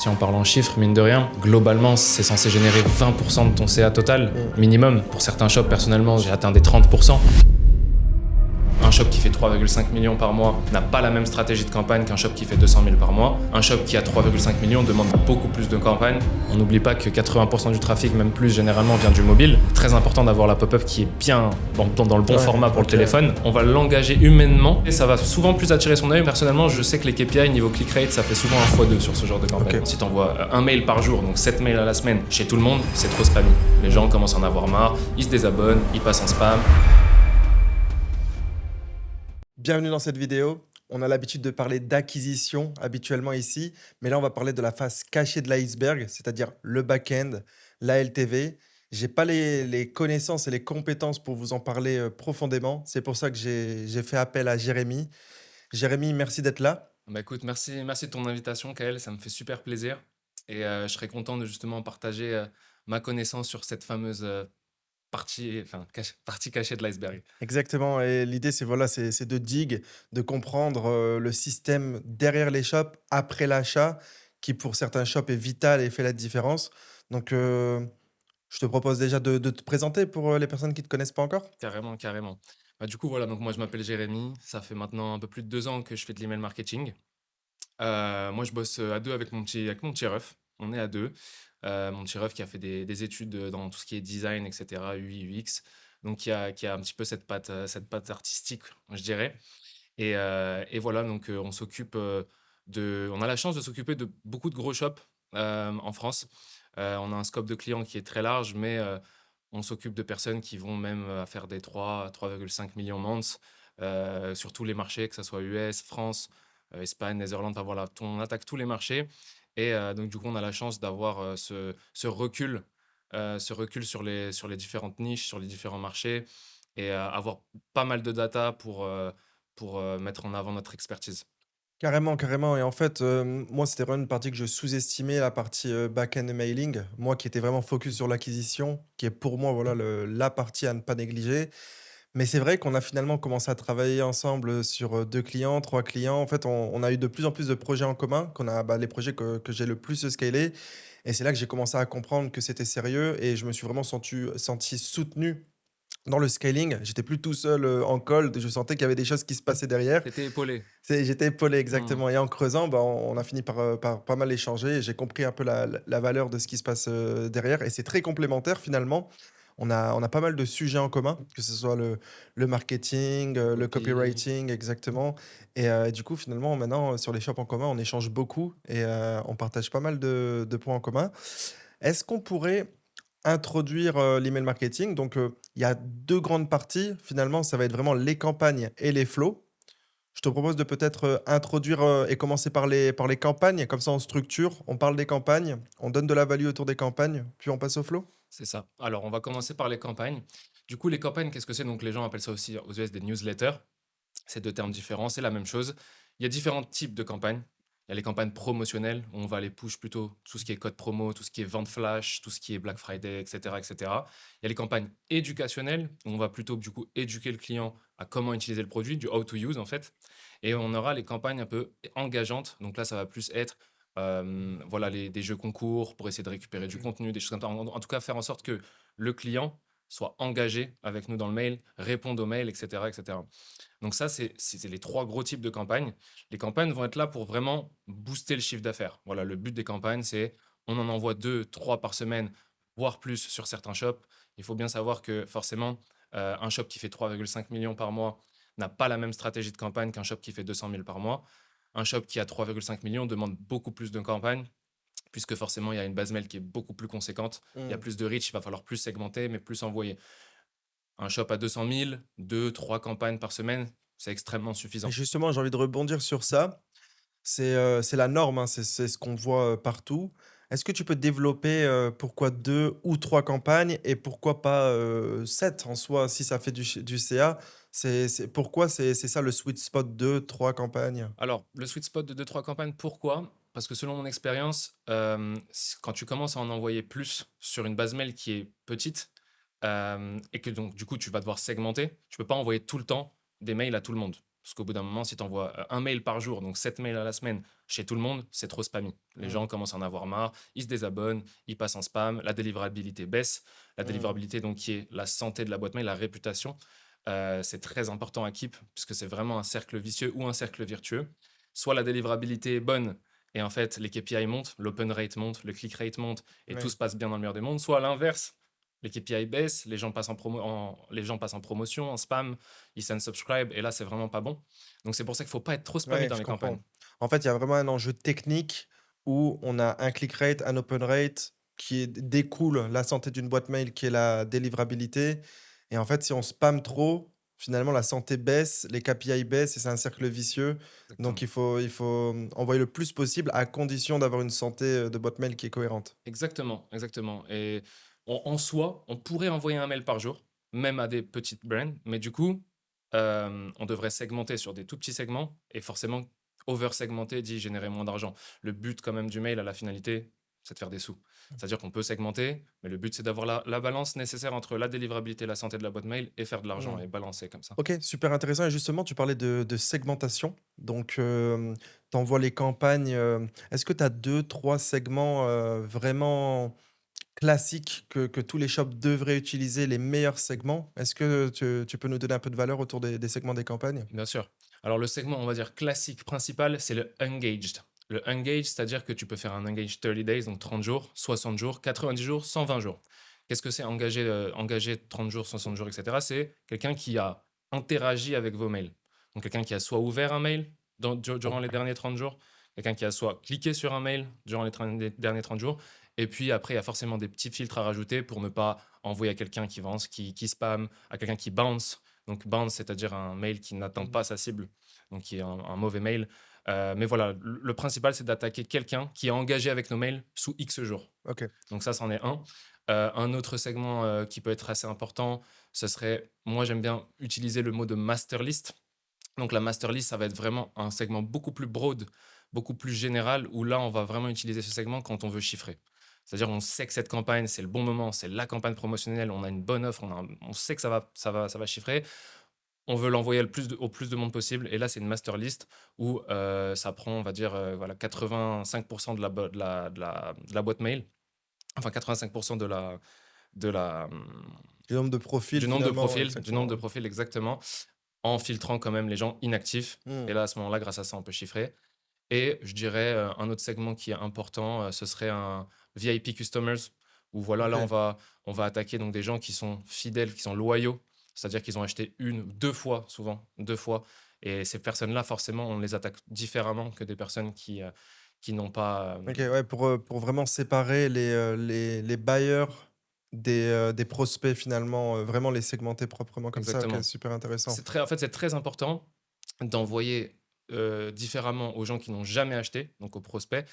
Si on parle en chiffres, mine de rien, globalement, c'est censé générer 20% de ton CA total, minimum. Pour certains shops, personnellement, j'ai atteint des 30%. Un shop qui fait 3,5 millions par mois n'a pas la même stratégie de campagne qu'un shop qui fait 200 000 par mois. Un shop qui a 3,5 millions demande beaucoup plus de campagne. On n'oublie pas que 80% du trafic, même plus généralement, vient du mobile. Très important d'avoir la pop-up qui est bien dans le bon format pour le téléphone. On va l'engager humainement et ça va souvent plus attirer son œil. Personnellement, je sais que les KPI niveau click rate, ça fait souvent 1x2 sur ce genre de campagne. Si tu envoies un mail par jour, donc 7 mails à la semaine, chez tout le monde, c'est trop spammy. Les gens commencent à en avoir marre, ils se désabonnent, ils passent en spam. Bienvenue dans cette vidéo. On a l'habitude de parler d'acquisition habituellement ici, mais là on va parler de la face cachée de l'iceberg, c'est-à-dire le back-end, la LTV. J'ai pas les connaissances et les compétences pour vous en parler profondément. C'est pour ça que j'ai fait appel à Jérémy. Jérémy, merci d'être là. Bah écoute, merci de ton invitation, Kael, ça me fait super plaisir. Et je serais content de justement partager ma connaissance sur cette fameuse partie cachée de l'iceberg. Exactement. Et l'idée, c'est voilà, c'est de dig, de comprendre le système derrière les shops après l'achat, qui pour certains shops est vital et fait la différence. Donc, je te propose déjà de te présenter pour, les personnes qui ne te connaissent pas encore? Carrément, carrément. Bah, du coup, voilà, donc moi je m'appelle Jérémy, ça fait maintenant un peu plus de 2 ans que je fais de l'email marketing. Moi je bosse à deux avec mon petit ref, on est à deux. Mon petit ref qui a fait des études dans tout ce qui est design, etc., UI, UX, donc qui a un petit peu cette patte artistique, je dirais. Et voilà, donc on a la chance de s'occuper de beaucoup de gros shops en France. On a un scope de clients qui est très large, mais on s'occupe de personnes qui vont même faire des 3,5 millions months sur tous les marchés, que ce soit US, France, Espagne, Netherlands, enfin voilà, on attaque tous les marchés. Et donc du coup, on a la chance d'avoir ce recul sur les différentes niches, sur les différents marchés, et avoir pas mal de data pour mettre en avant notre expertise. Carrément, carrément et en fait, moi, c'était vraiment une partie que je sous-estimais, la partie, back-end mailing. Moi qui étais vraiment focus sur l'acquisition, qui est pour moi, voilà, la partie à ne pas négliger. Mais c'est vrai qu'on a finalement commencé à travailler ensemble, sur, 2 clients, 3 clients. En fait, on a eu de plus en plus de projets en commun, qu'on a bah, les projets que j'ai le plus scalés et c'est là que j'ai commencé à comprendre que c'était sérieux et je me suis vraiment senti soutenu dans le scaling. J'étais plus tout seul, en cold, je sentais qu'il y avait des choses qui se passaient derrière. T'étais épaulé. J'étais épaulé Mmh. exactement et en creusant, bah, on a fini par pas mal échanger et j'ai compris un peu la valeur de ce qui se passe, derrière et c'est très complémentaire finalement. On a pas mal de sujets en commun, que ce soit le marketing, le Copy. copywriting exactement et du coup finalement maintenant, sur les shops en commun, on échange beaucoup et on partage pas mal de points en commun. Est-ce qu'on pourrait introduire, l'email marketing? Donc, il y a 2 grandes parties finalement, ça va être vraiment les campagnes et les flows. Je te propose de peut-être, introduire, et commencer par les campagnes, comme ça on structure, on parle des campagnes, on donne de la value autour des campagnes, puis on passe au flow? C'est ça. Alors, on va commencer par les campagnes. Du coup, les campagnes, qu'est-ce que c'est? Donc, les gens appellent ça aussi aux US des newsletters. C'est deux termes différents, c'est la même chose. Il y a différents types de campagnes. Il y a les campagnes promotionnelles, où on va les push plutôt tout ce qui est code promo, tout ce qui est vente flash, tout ce qui est Black Friday, etc., etc. Il y a les campagnes éducationnelles, où on va plutôt du coup éduquer le client à comment utiliser le produit, du how to use en fait. Et on aura les campagnes un peu engageantes. Donc là, ça va plus être voilà, des jeux concours pour essayer de récupérer du contenu, des choses comme ça. En tout cas, faire en sorte que le client soit engagé avec nous dans le mail, réponde aux mails, etc., etc. Donc ça, c'est les 3 gros types de campagnes. Les campagnes vont être là pour vraiment booster le chiffre d'affaires. Voilà, le but des campagnes, c'est on en envoie 2, 3 par semaine, voire plus sur certains shops. Il faut bien savoir que forcément, un shop qui fait 3,5 millions par mois n'a pas la même stratégie de campagne qu'un shop qui fait 200 000 par mois. Un shop qui a 3,5 millions demande beaucoup plus de campagnes, puisque forcément, il y a une base mail qui est beaucoup plus conséquente. Il y a Mmh. plus de reach, il va falloir plus segmenter, mais plus envoyer. Un shop à 200 000, 2, 3 campagnes par semaine, c'est extrêmement Et suffisant. justement, j'ai envie de rebondir sur ça. C'est la norme, hein, c'est ce qu'on voit, partout. Est-ce que tu peux développer, pourquoi 2 ou 3 campagnes et pourquoi pas, 7 en soi? Si ça fait du CA, c'est pourquoi c'est ça le sweet spot, 2 3 campagnes? Alors, le sweet spot de 2, 3 campagnes, pourquoi? Parce que selon mon expérience, quand tu commences à en envoyer plus sur une base mail qui est petite, et que donc du coup tu vas devoir segmenter, tu peux pas envoyer tout le temps des mails à tout le monde. Parce qu'au bout d'un moment, si tu envoies un mail par jour, donc 7 mails à la semaine, chez tout le monde, c'est trop spammy. Les Mmh. gens commencent à en avoir marre, ils se désabonnent, ils passent en spam, la délivrabilité baisse. La Mmh. délivrabilité, donc, qui est la santé de la boîte mail, la réputation, c'est très important à Keep, puisque c'est vraiment un cercle vicieux ou un cercle virtueux. Soit la délivrabilité est bonne, et en fait, les KPI montent, l'open rate monte, le click rate monte, et tout Ouais. se passe bien dans le meilleur des mondes. Soit à l'inverse, les KPI baissent, les gens passent en promotion, en spam, ils subscribe, et là, c'est vraiment pas bon. Donc, c'est pour ça qu'il faut pas être trop spammy Ouais, dans je les campagnes. comprends. En fait, il y a vraiment un enjeu technique où on a un click rate, un open rate qui découle la santé d'une boîte mail qui est la délivrabilité. Et en fait, si on spam trop, finalement, la santé baisse, les KPI baissent et c'est un cercle vicieux. Donc, Exactement. il faut envoyer le plus possible à condition d'avoir une santé de boîte mail qui est cohérente. Exactement, exactement. Et en soi, on pourrait envoyer un mail par jour, même à des petites brands, mais du coup, on devrait segmenter sur des tout petits segments, et forcément, over-segmenter dit générer moins d'argent. Le but quand même du mail, à la finalité, c'est de faire des sous. C'est-à-dire qu'on peut segmenter, mais le but, c'est d'avoir la balance nécessaire entre la délivrabilité, la santé de la boîte mail, et faire de l'argent, Hmm. et balancer comme ça. OK, super intéressant et justement, tu parlais de segmentation. Donc, tu envoies les campagnes, est-ce que tu as 2-3 segments, vraiment classiques que tous les shops devraient utiliser, les meilleurs segments? Est-ce que tu peux nous donner un peu de valeur autour des segments des campagnes? Bien sûr. Alors le segment, on va dire classique principal, c'est le engaged. Le engaged, c'est-à-dire que tu peux faire un engaged 30 days, donc 30 jours, 60 jours, 90 jours, 120 jours. Qu'est-ce que c'est engagé 30 jours, 60 jours, etc. C'est quelqu'un qui a interagi avec vos mails. Donc quelqu'un qui a soit ouvert un mail durant les derniers 30 jours, quelqu'un qui a soit cliqué sur un mail durant les derniers 30 jours, et puis après, il y a forcément des petits filtres à rajouter pour ne pas envoyer à quelqu'un qui spam, à quelqu'un qui bounce. Donc bounce, c'est-à-dire un mail qui n'atteint Mmh. pas sa cible, donc qui est un mauvais mail. Mais voilà, le principal, c'est d'attaquer quelqu'un qui est engagé avec nos mails sous X jours. OK. Donc ça, c'en est un. Un autre segment qui peut être assez important, ce serait, moi j'aime bien utiliser le mot de master list. Donc la master list, ça va être vraiment un segment beaucoup plus broad, beaucoup plus général, où là, on va vraiment utiliser ce segment quand on veut chiffrer. C'est-à-dire, on sait que cette campagne, c'est le bon moment, c'est la campagne promotionnelle, on a une bonne offre, on sait que ça va chiffrer. On veut l'envoyer au plus de monde possible, et là, c'est une master list où ça prend, on va dire, voilà, 85% de la boîte mail, enfin 85% de la, Le nombre de profils finalement, du nombre de exactement, ouais. profils exactement, en filtrant quand même les gens inactifs. Et Mmh. là, à ce moment-là, grâce à ça, on peut chiffrer. Et je dirais, un autre segment qui est important, ce serait un VIP customers, où voilà, là, on OK. va on va attaquer donc des gens qui sont fidèles, qui sont loyaux. C'est-à-dire qu'ils ont acheté une ou 2 fois, souvent 2 fois, et ces personnes-là, forcément, on les attaque différemment que des personnes qui n'ont pas, OK, ouais, pour vraiment séparer les bailleurs des prospects finalement, vraiment les segmenter proprement comme ça. OK, exactement. super intéressant. C'est très important d'envoyer, différemment aux gens qui n'ont jamais acheté, donc aux prospects,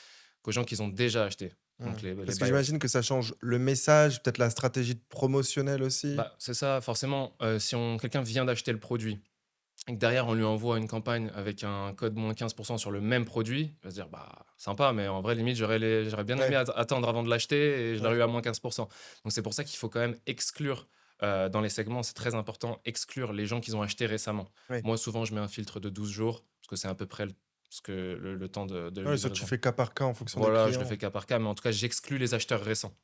qu'aux gens qui ont déjà acheté, Mmh. donc les Parce que buyers. j'imagine que ça change le message, peut-être la stratégie promotionnelle aussi? Bah, c'est ça, forcément, si quelqu'un vient d'acheter le produit et que derrière on lui envoie une campagne avec un code moins 15% sur le même produit, il va se dire: «Bah, sympa, mais en vrai limite j'aurais bien aimé Ouais, attendre avant de l'acheter, et je l'aurais ouais. eu à moins 15%». Donc c'est pour ça qu'il faut quand même exclure, dans les segments, c'est très important, exclure les gens qui ont acheté récemment. Oui. Moi, souvent, je mets un filtre de 12 jours, parce que c'est à peu près le temps de Ouais, ça tu livraison. fais cas par cas en fonction des Voilà, je le clients. fais cas par cas, mais en tout cas, j'exclus les acheteurs récents.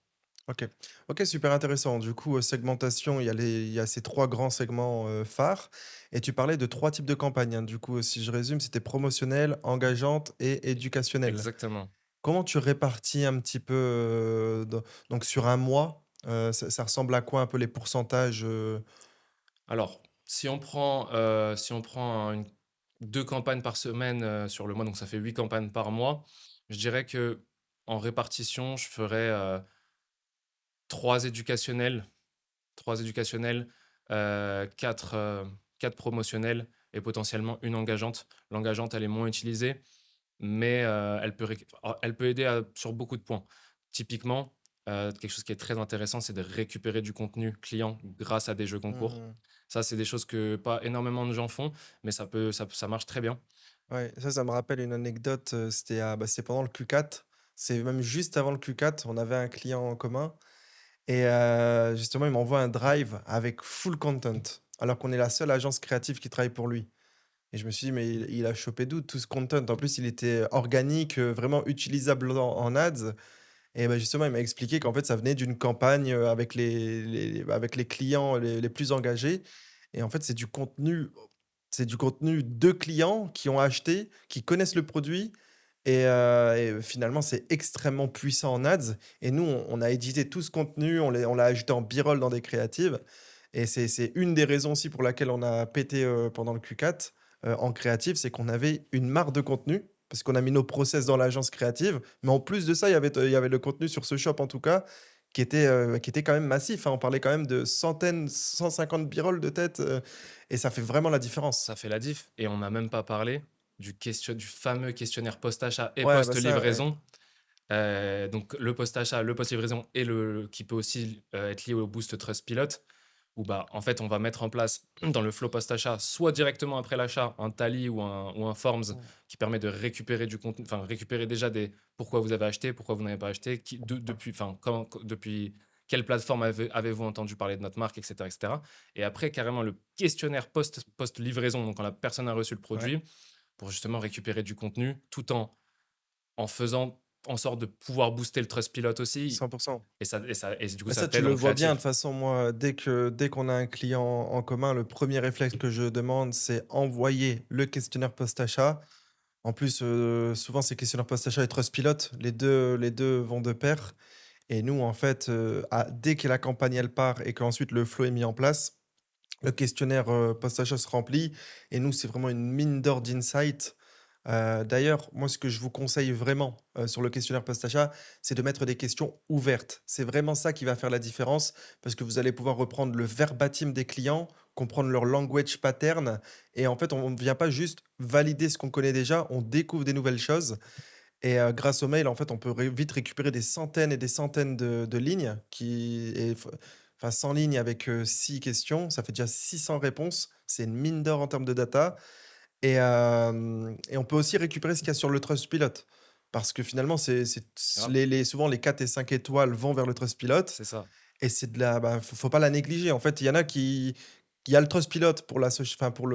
OK. OK, super intéressant. Du coup, segmentation, il y a ces 3 grands segments, phares et tu parlais de 3 types de campagnes, hein. Du coup, si je résume, c'était promotionnelle, engageante et éducationnelle. Exactement. Comment tu répartis un petit peu, donc sur un mois, ça ressemble à quoi un peu les pourcentages, Alors, si on prend une 2 campagnes par semaine, sur le mois, donc ça fait 8 campagnes par mois, je dirais que en répartition, je ferais, 3 éducationnelles 3 éducationnelles, 4, 4 promotionnelles, et potentiellement une engageante. L'engageante, elle est moins utilisée, mais elle peut aider sur beaucoup de points. Typiquement, quelque chose qui est très intéressant, c'est de récupérer du contenu client grâce à des jeux concours. mmh, Ça, c'est des choses que pas énormément de gens font, mais ça marche très bien. ouais, ça me rappelle une anecdote, c'était pendant le Q4. C'est même juste avant le Q4, on avait un client en commun et justement, il m'envoie un drive avec full content, alors qu'on est la seule agence créative qui travaille pour lui. Et je me suis dit: «Mais il a chopé d'où tout ce content?» En plus, il était organique, vraiment utilisable en ads. Et bah, justement, il m'a expliqué qu'en fait, ça venait d'une campagne, avec avec les clients les plus engagés. Et en fait, c'est du contenu de clients qui ont acheté, qui connaissent le produit. Et finalement, c'est extrêmement puissant en ads. Et nous, on a édité tout ce contenu, on l'a ajouté en B-roll dans des créatives. Et c'est une des raisons aussi pour laquelle on a pété, pendant le Q4, en créative, c'est qu'on avait une mare de contenu, parce qu'on a mis nos process dans l'agence créative. Mais en plus de ça, il y avait le contenu sur ce shop, en tout cas, qui était quand même massif, hein. On parlait quand même de centaines, 150 B-roll de tête, et ça fait vraiment la différence. Ça fait la diff et on n'a même pas parlé du fameux questionnaire post-achat et Ouais, bah, ça, ouais. post-livraison. Donc le post-achat, le post-livraison et le qui peut aussi, être lié au boost Trustpilot où, bah, en fait, on va mettre en place dans le flow post-achat, soit directement après l'achat, un tally ou un forms Mmh. qui permet de récupérer du contenu, enfin récupérer déjà des pourquoi vous avez acheté, pourquoi vous n'avez pas acheté, depuis, enfin, depuis quelle plateforme avez-vous entendu parler de notre marque, etc., etc. Et après, carrément, le questionnaire post-livraison, donc quand la personne a reçu le Ouais, produit, pour justement récupérer du contenu tout en faisant en sorte de pouvoir booster le Trustpilot aussi. 100. Et du coup, Mais ça ça, tu t'aide le en vois bien, de toute créatif. façon, moi, dès qu'on a un client en commun, le premier réflexe que je demande, c'est envoyer le questionnaire post-achat. En plus, souvent, c'est questionnaire post-achat et Trustpilot, les 2 vont de pair. Et nous, en fait, dès que la campagne, elle part et qu'ensuite le flow est mis en place, le questionnaire, post-achat se remplit. Et nous, c'est vraiment une mine d'or d'insight. D'ailleurs, moi, ce que je vous conseille vraiment, sur le questionnaire post-achat, c'est de mettre des questions ouvertes. C'est vraiment ça qui va faire la différence, parce que vous allez pouvoir reprendre le verbatim des clients, comprendre leur language pattern. Et en fait, on ne vient pas juste valider ce qu'on connaît déjà, on découvre des nouvelles choses. Et grâce au mail, en fait, on peut vite récupérer des centaines et des centaines de lignes, enfin 100 lignes avec 6 questions, ça fait déjà 600 réponses. C'est une mine d'or en termes de data. Et on peut aussi récupérer ce qu'il y a sur le Trustpilot. Parce que finalement, Grave, souvent les 4 et 5 étoiles vont vers le Trustpilot. c'est ça. Et c'est de la bah, faut pas la négliger. En fait, il y en a qui a le Trustpilot pour la soci enfin pour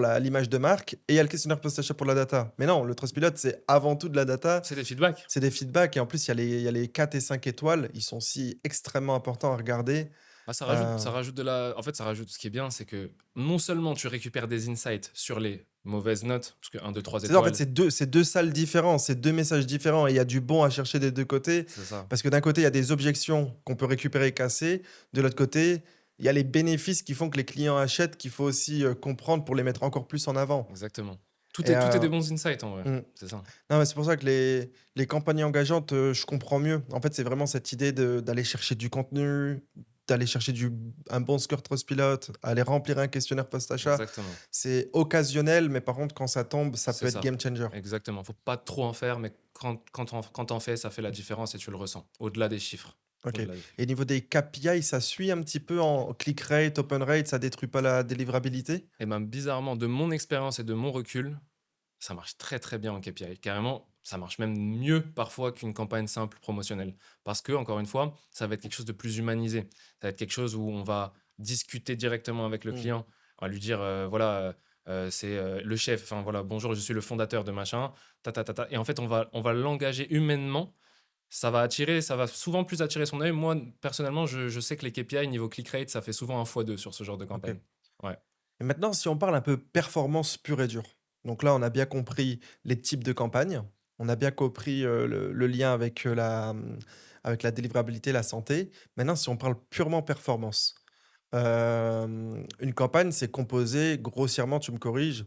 la l'image de marque, et il y a le questionnaire post-achat pour la data. Mais non, le Trustpilot, c'est avant tout de la data, C'est des feedbacks. c'est des feedbacks. Et en plus, il y a les 4 et 5 étoiles, ils sont aussi extrêmement importants à regarder. Bah, Heu, ça rajoute de la en fait, ça rajoute ce qui est bien, c'est que non seulement tu récupères des insights sur les mauvaises notes, parce que 1, 2, 3 c'est ça, en fait, étoiles, c'est 2 salles différents, c'est 2 messages différents, et il y a du bon à chercher des 2 côtés. c'est ça, Parce que d'un côté, il y a des objections qu'on peut récupérer et casser. De l'autre côté, il y a les bénéfices qui font que les clients achètent, qu'il faut aussi, comprendre pour les mettre encore plus en avant. exactement. Et Tout est des bons insights en vrai, mmh. c'est ça. Non, mais c'est pour ça que les campagnes engageantes, je comprends mieux. En fait, c'est vraiment cette idée d'aller chercher du contenu, d'aller chercher un bon score Trustpilot, aller remplir un questionnaire post-achat. Exactement, C'est occasionnel, mais par contre, quand ça tombe, ça peut c'est être ça, game changer. exactement. Faut pas trop en faire, mais quand tu en fais, ça fait la différence et tu le ressens, au-delà des chiffres, OK. au-delà des chiffres. Et niveau des KPI, ça suit un petit peu en click rate, open rate, ça détruit pas la délivrabilité? Et ben, bizarrement, de mon expérience et de mon recul, ça marche très, très bien en KPI. Carrément, ça marche même mieux parfois qu'une campagne simple promotionnelle. Parce que, encore une fois, ça va être quelque chose de plus humanisé. Ça va être quelque chose où on va discuter directement avec le Mmh. client. On va lui dire, voilà, c'est le chef, enfin voilà, bonjour, je suis le fondateur de machin, ta, ta, ta, ta. Et en fait, on va l'engager humainement. Ça va souvent plus attirer son œil. Moi, personnellement, je sais que les KPI niveau click rate, ça fait souvent un fois 2 sur ce genre de OK. campagne. Ouais. Et maintenant, si on parle un peu performance pure et dure. Donc là, on a bien compris les types de campagnes. On a bien compris, le lien avec, avec la délivrabilité, la santé. Maintenant, si on parle purement performance, une campagne, c'est composé grossièrement, tu me corriges,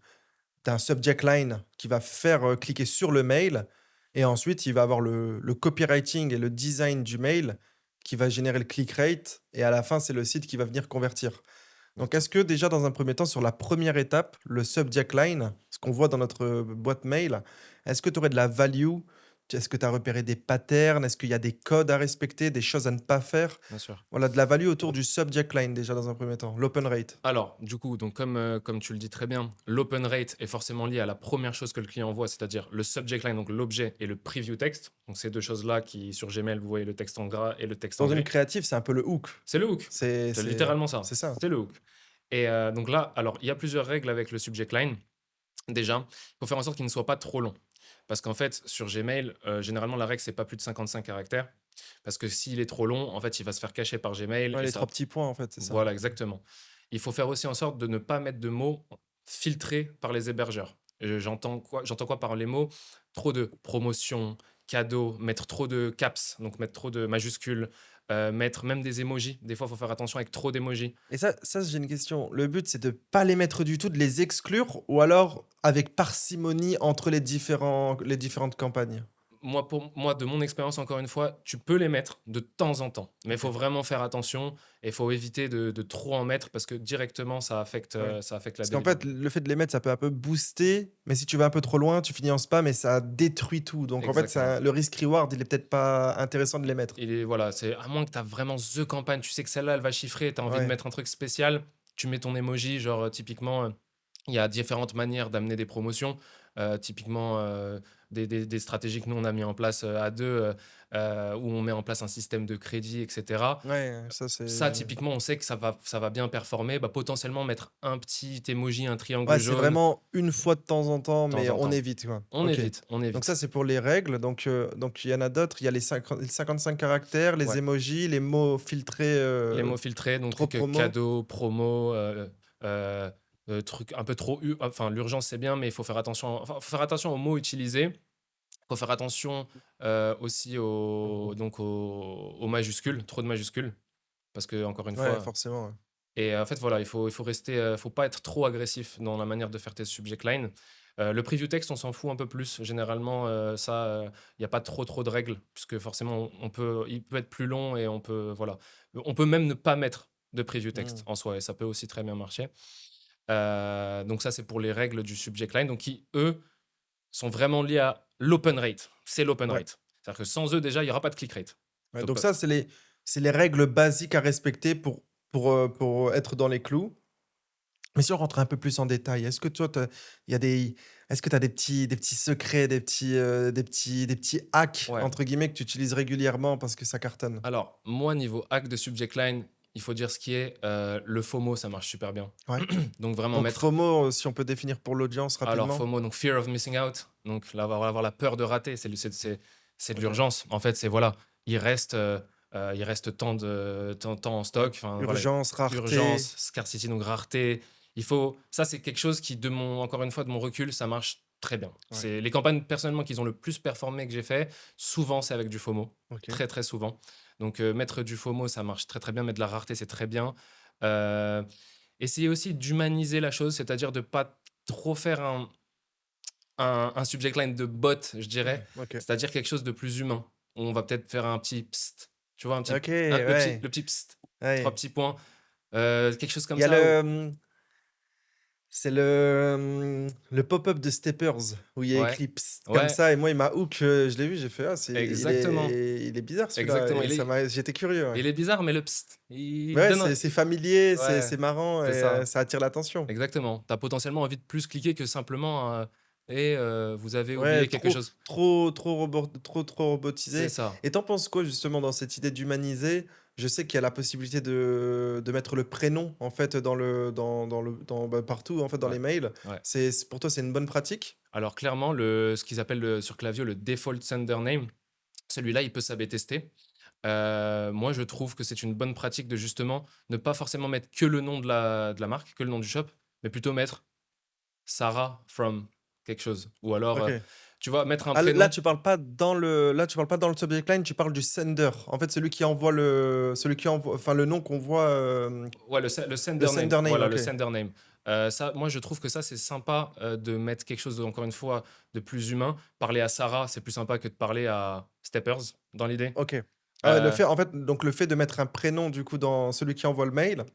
d'un subject line qui va faire, cliquer sur le mail. Et ensuite, il va avoir le copywriting et le design du mail qui va générer le click rate, et à la fin, c'est le site qui va venir convertir. Donc, est-ce que déjà, dans un premier temps, sur la première étape, le subject line, ce qu'on voit dans notre, boîte mail, est-ce que tu aurais de la value? Est-ce que tu as repéré des patterns? Est-ce qu'il y a des codes à respecter, des choses à ne pas faire? Bien sûr. Voilà, de la value autour du subject line déjà dans un premier temps, l'open rate. Alors, du coup, donc comme tu le dis très bien, l'open rate est forcément lié à la première chose que le client voit, c'est-à-dire le subject line, donc l'objet et le preview text. Donc ces 2 choses-là qui sur Gmail, vous voyez le texte en gras et le texte en Dans une gris. créative, c'est un peu le hook. C'est le hook. C'est C'est littéralement ça, c'est ça. c'est le hook. Et donc là, alors il y a plusieurs règles avec le subject line. Déjà, il faut faire en sorte qu'il ne soit pas trop long. Parce qu'en fait, sur Gmail, généralement, la règle, c'est pas plus de 55 caractères. Parce que s'il est trop long, en fait, il va se faire cacher par Gmail Ouais, et les 3 ça. petits points, en fait, c'est ça? Voilà, exactement. Il faut faire aussi en sorte de ne pas mettre de mots filtrés par les hébergeurs. J'entends quoi par les mots? Trop de promotion, cadeau, mettre trop de caps, donc mettre trop de majuscules, mettre même des emojis. Des fois, il faut faire attention avec trop d'emojis. Et ça, j'ai une question. Le but, c'est de pas les mettre du tout, de les exclure ou alors avec parcimonie entre les différentes campagnes? Moi, pour moi, de mon expérience, encore une fois, tu peux les mettre de temps en temps, mais il faut OK, vraiment faire attention et il faut éviter de trop en mettre parce que directement, ouais. ça affecte la Parce qu'en déli fait, le fait de les mettre, ça peut un peu booster, mais si tu vas un peu trop loin, tu finis en spam et ça détruit tout. Donc en fait, exactement. ça le risk reward, il est peut-être pas intéressant de les mettre. Il est voilà, c'est à moins que tu as vraiment the campagne, tu sais que celle-là, elle va chiffrer, tu as envie de Ouais, mettre un truc spécial, tu mets ton emoji, genre, typiquement, il y a différentes manières d'amener des promotions. Typiquement, des stratégies que nous, on a mis en place, à 2, où on met en place un système de crédit et cetera. ouais, ça c'est Ça, typiquement, on sait que ça va bien performer. Bah, potentiellement mettre un petit emoji, un triangle ouais, c'est jaune, de vraiment une fois de temps en temps, mais temps en on temps. évite, quoi. On OK. évite, on Donc ça, évite. c'est pour les règles. Donc il y en a d'autres. Il y a les 55 caractères, les Ouais. emojis, les mots filtrés, Les mots filtrés, donc trop promo. cadeau, promo, heu truc un peu trop enfin l'urgence c'est bien, mais il faut faire attention faut faire attention aux mots utilisés. Il faut faire attention, aussi Mmh. aux majuscules, trop de majuscules, parce que encore une Ouais, fois forcément, ouais. et en fait voilà, il faut rester, faut pas être trop agressif dans la manière de faire tes subject line. Le preview text, on s'en fout un peu plus. Généralement, il y a pas trop de règles puisque forcément il peut être plus long et on peut voilà. On peut même ne pas mettre de preview text Mmh. en soi et ça peut aussi très bien marcher. Donc ça, c'est pour les règles du subject line, donc qui, eux, sont vraiment liés à l'open rate. C'est l'open Ouais, rate. C'est-à-dire que sans eux, déjà, il y aura pas de click rate. ouais, Donc donc ça, c'est les règles basiques à respecter pour être dans les clous. Mais si on rentre un peu plus en détail, est-ce que toi, il y a des est-ce que tu as des petits secrets, des petits «hacks» ouais. entre guillemets que tu utilises régulièrement parce que ça cartonne? Alors, moi, niveau hack de subject line, il faut dire ce qui est, le FOMO, ça marche super bien. Ouais. Donc vraiment Donc mettre FOMO, si on peut définir pour l'audience alors rapidement? FOMO, donc fear of missing out, donc là, on va avoir la peur de rater, c'est de OK. l'urgence. En fait, c'est voilà, il reste tant en Ouais. stock, enfin voilà, Urgence, rareté. urgence, scarcity, donc rareté. Il faut ça, c'est quelque chose qui encore une fois, de mon recul, ça marche très bien. Ouais. C'est les campagnes personnellement qui ont le plus performé que j'ai fait, souvent c'est avec du FOMO, OK. très, très souvent. Donc mettre du FOMO, ça marche très, très bien, mettre de la rareté, c'est très bien. Heu, essayer aussi d'humaniser la chose, c'est-à-dire de pas trop faire un subject line de bot, je dirais, Ouais, OK. c'est-à-dire quelque chose de plus humain. On va peut-être faire un petit «psst», tu vois? Un petit OK, ouais. le petit «psst», 3 Ouais. petits points, quelque chose Il comme y a ça ou c'est le pop-up de Steppers où il y a ouais, écrit «Psst» comme ouais, ça et moi il m'a hook, je l'ai vu, j'ai fait: «Ah exactement, il est bizarre celui-là» exactement. et ça m'a j'étais curieux, ouais. Il est bizarre, mais le «psst», il Ouais, donne un c'est familier, ouais, c'est marrant et c'est ça, ça attire l'attention. exactement. Tu as potentiellement envie de plus cliquer que simplement, vous avez Ouais, oublié quelque trop chose. trop C'est robotisé ça. et tu en penses quoi justement dans cette idée d'humaniser? Je sais qu'il y a la possibilité de mettre le prénom en fait bah, partout en fait dans Ouais, les mails. ouais. Pour toi, c'est une bonne pratique? Alors clairement, ce qu'ils appellent sur Klaviyo le default sender name, celui-là, il peut s'ab tester. Moi, je trouve que c'est une bonne pratique de justement ne pas forcément mettre que le nom de la marque, que le nom du shop, mais plutôt mettre Sarah from quelque chose ou alors, OK. tu vois, mettre un Ah là, prénom. tu parles pas dans le subject line, tu parles du sender. En fait, celui qui envoie enfin le nom qu'on voit, Ouais, le le sender name, sender name, voilà, le OK. sender name. Ça, moi, je trouve que ça, c'est sympa, de mettre quelque chose, encore une fois, de plus humain. Parler à Sarah, c'est plus sympa que de parler à Steppers, dans l'idée. OK. Ah ouais, Heu, le fait de mettre un prénom du coup dans celui qui envoie le mail.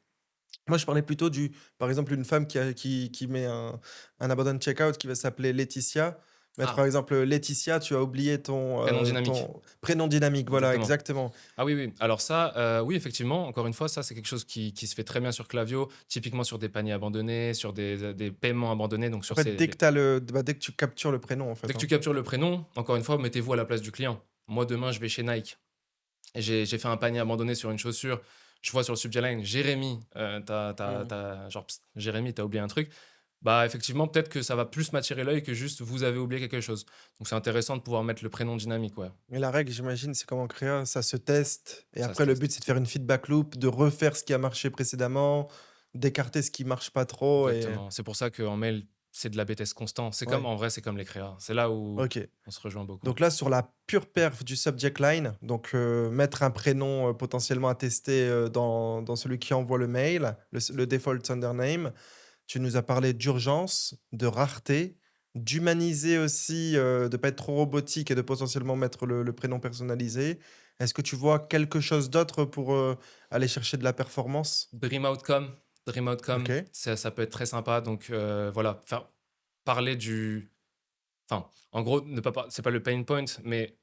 Moi, je parlais plutôt par exemple, une femme qui met un abandon checkout qui va s'appeler Laetitia. Mettre par ah, exemple, Laetitia, tu as oublié prénom dynamique, ton prénom dynamique, voilà, exactement. exactement. Ah oui, oui. Alors ça, oui, effectivement, encore une fois, ça, c'est quelque chose qui se fait très bien sur Klaviyo, typiquement sur des paniers abandonnés, sur des paiements abandonnés, donc En sur fait, ces les dès que tu captures le prénom, en dès fait, que tu hein. captures le prénom, encore une fois, mettez-vous à la place du client. Moi, demain, je vais chez Nike, j'ai fait un panier abandonné sur une chaussure, je vois sur le subject line: «Jérémy, Mmh. genre, Psst, Jérémy, tu oublié un truc». Bah, effectivement, peut-être que ça va plus m'attirer l'œil que juste: «Vous avez oublié quelque chose». Donc c'est intéressant de pouvoir mettre le prénom dynamique, ouais. Et la règle, j'imagine, c'est comme en créa, ça se teste et Ça se après le teste. but, c'est de faire une feedback loop, de refaire ce qui a marché précédemment, d'écarter ce qui marche pas trop et Exactement. C'est pour ça qu'en mail, c'est de l'A/B test constant. C'est comme ouais, en vrai, c'est comme les créas. C'est là où OK. on se rejoint beaucoup. Donc là, sur la pure perf du subject line, donc mettre un prénom, potentiellement à tester, dans celui qui envoie le mail, le default sender name. Tu nous as parlé d'urgence, de rareté, d'humaniser aussi, de pas être trop robotique et de potentiellement mettre le prénom personnalisé. Est-ce que tu vois quelque chose d'autre pour, aller chercher de la performance? Dream Outcome, Dream Outcome, OK. ça peut être très sympa. Donc, voilà, faire parler du enfin, en gros, ne pas par c'est pas le pain point, mais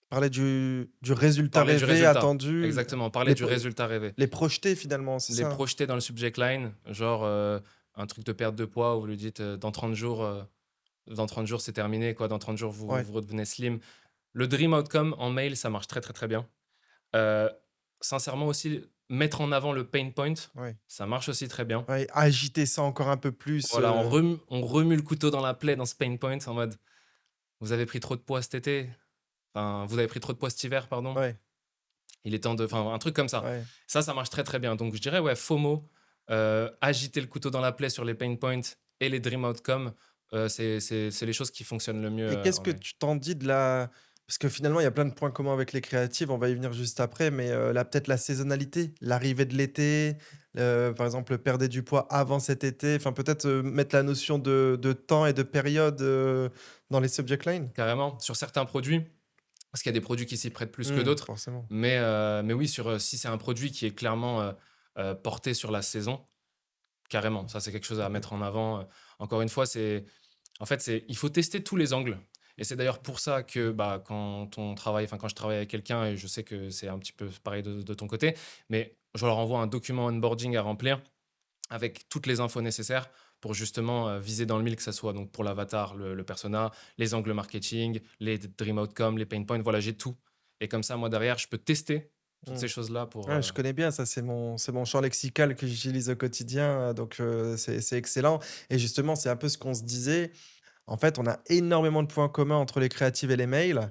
Parler du résultat parler du rêvé, résultat. attendu, Exactement, parler les du pro résultat rêvé. les projeter finalement, c'est Les ça? projeter dans le subject line, genre, un truc de perte de poids où vous lui dites, dans 30 jours, c'est terminé, quoi. Dans 30 jours, Ouais, vous redevenez slim. Le dream outcome en mail, ça marche très, très, très bien. Heu, Sincèrement aussi, mettre en avant le pain point, ouais, ça marche aussi très bien. ouais, agiter ça encore un peu plus, Voilà, on remue le couteau dans la plaie dans ce pain point en mode: «Vous avez pris trop de poids cet été, enfin, vous avez pris trop de poids cet hiver, pardon. ouais, Il est temps de» enfin, un truc comme ça. ouais. Ça marche très, très bien. Donc je dirais, ouais, FOMO, agiter le couteau dans la plaie sur les pain points et les dream outcomes, c'est les choses qui fonctionnent le mieux, Et qu'est-ce en que mail. tu t'en dis de la parce que finalement, il y a plein de points communs avec les créatives, on va y venir juste après, mais là, peut-être la saisonnalité, l'arrivée de l'été, par exemple, perdre du poids avant cet été, enfin peut-être, mettre la notion de temps et de période, dans les subject lines? Carrément, sur certains produits, parce qu'il y a des produits qui s'y prêtent plus que d'autres, Forcément. mais oui, si c'est un produit qui est clairement, porté sur la saison, carrément, ça, c'est quelque chose à OK. mettre en avant, encore une fois, en fait, il faut tester tous les angles et c'est d'ailleurs pour ça que, bah, quand je travaille avec quelqu'un et je sais que c'est un petit peu pareil de ton côté, mais je leur envoie un document onboarding à remplir avec toutes les infos nécessaires pour justement, viser dans le mille, que ça soit donc pour l'avatar, le persona, les angles marketing, les dream outcomes, les pain points, voilà, j'ai tout et comme ça, moi, derrière, je peux tester toutes Mmh. ces choses-là pour, Ouais, je connais bien ça, c'est mon champ lexical que j'utilise au quotidien, donc c'est excellent et justement, c'est un peu ce qu'on se disait. En fait, on a énormément de points communs entre les créatives et les mails,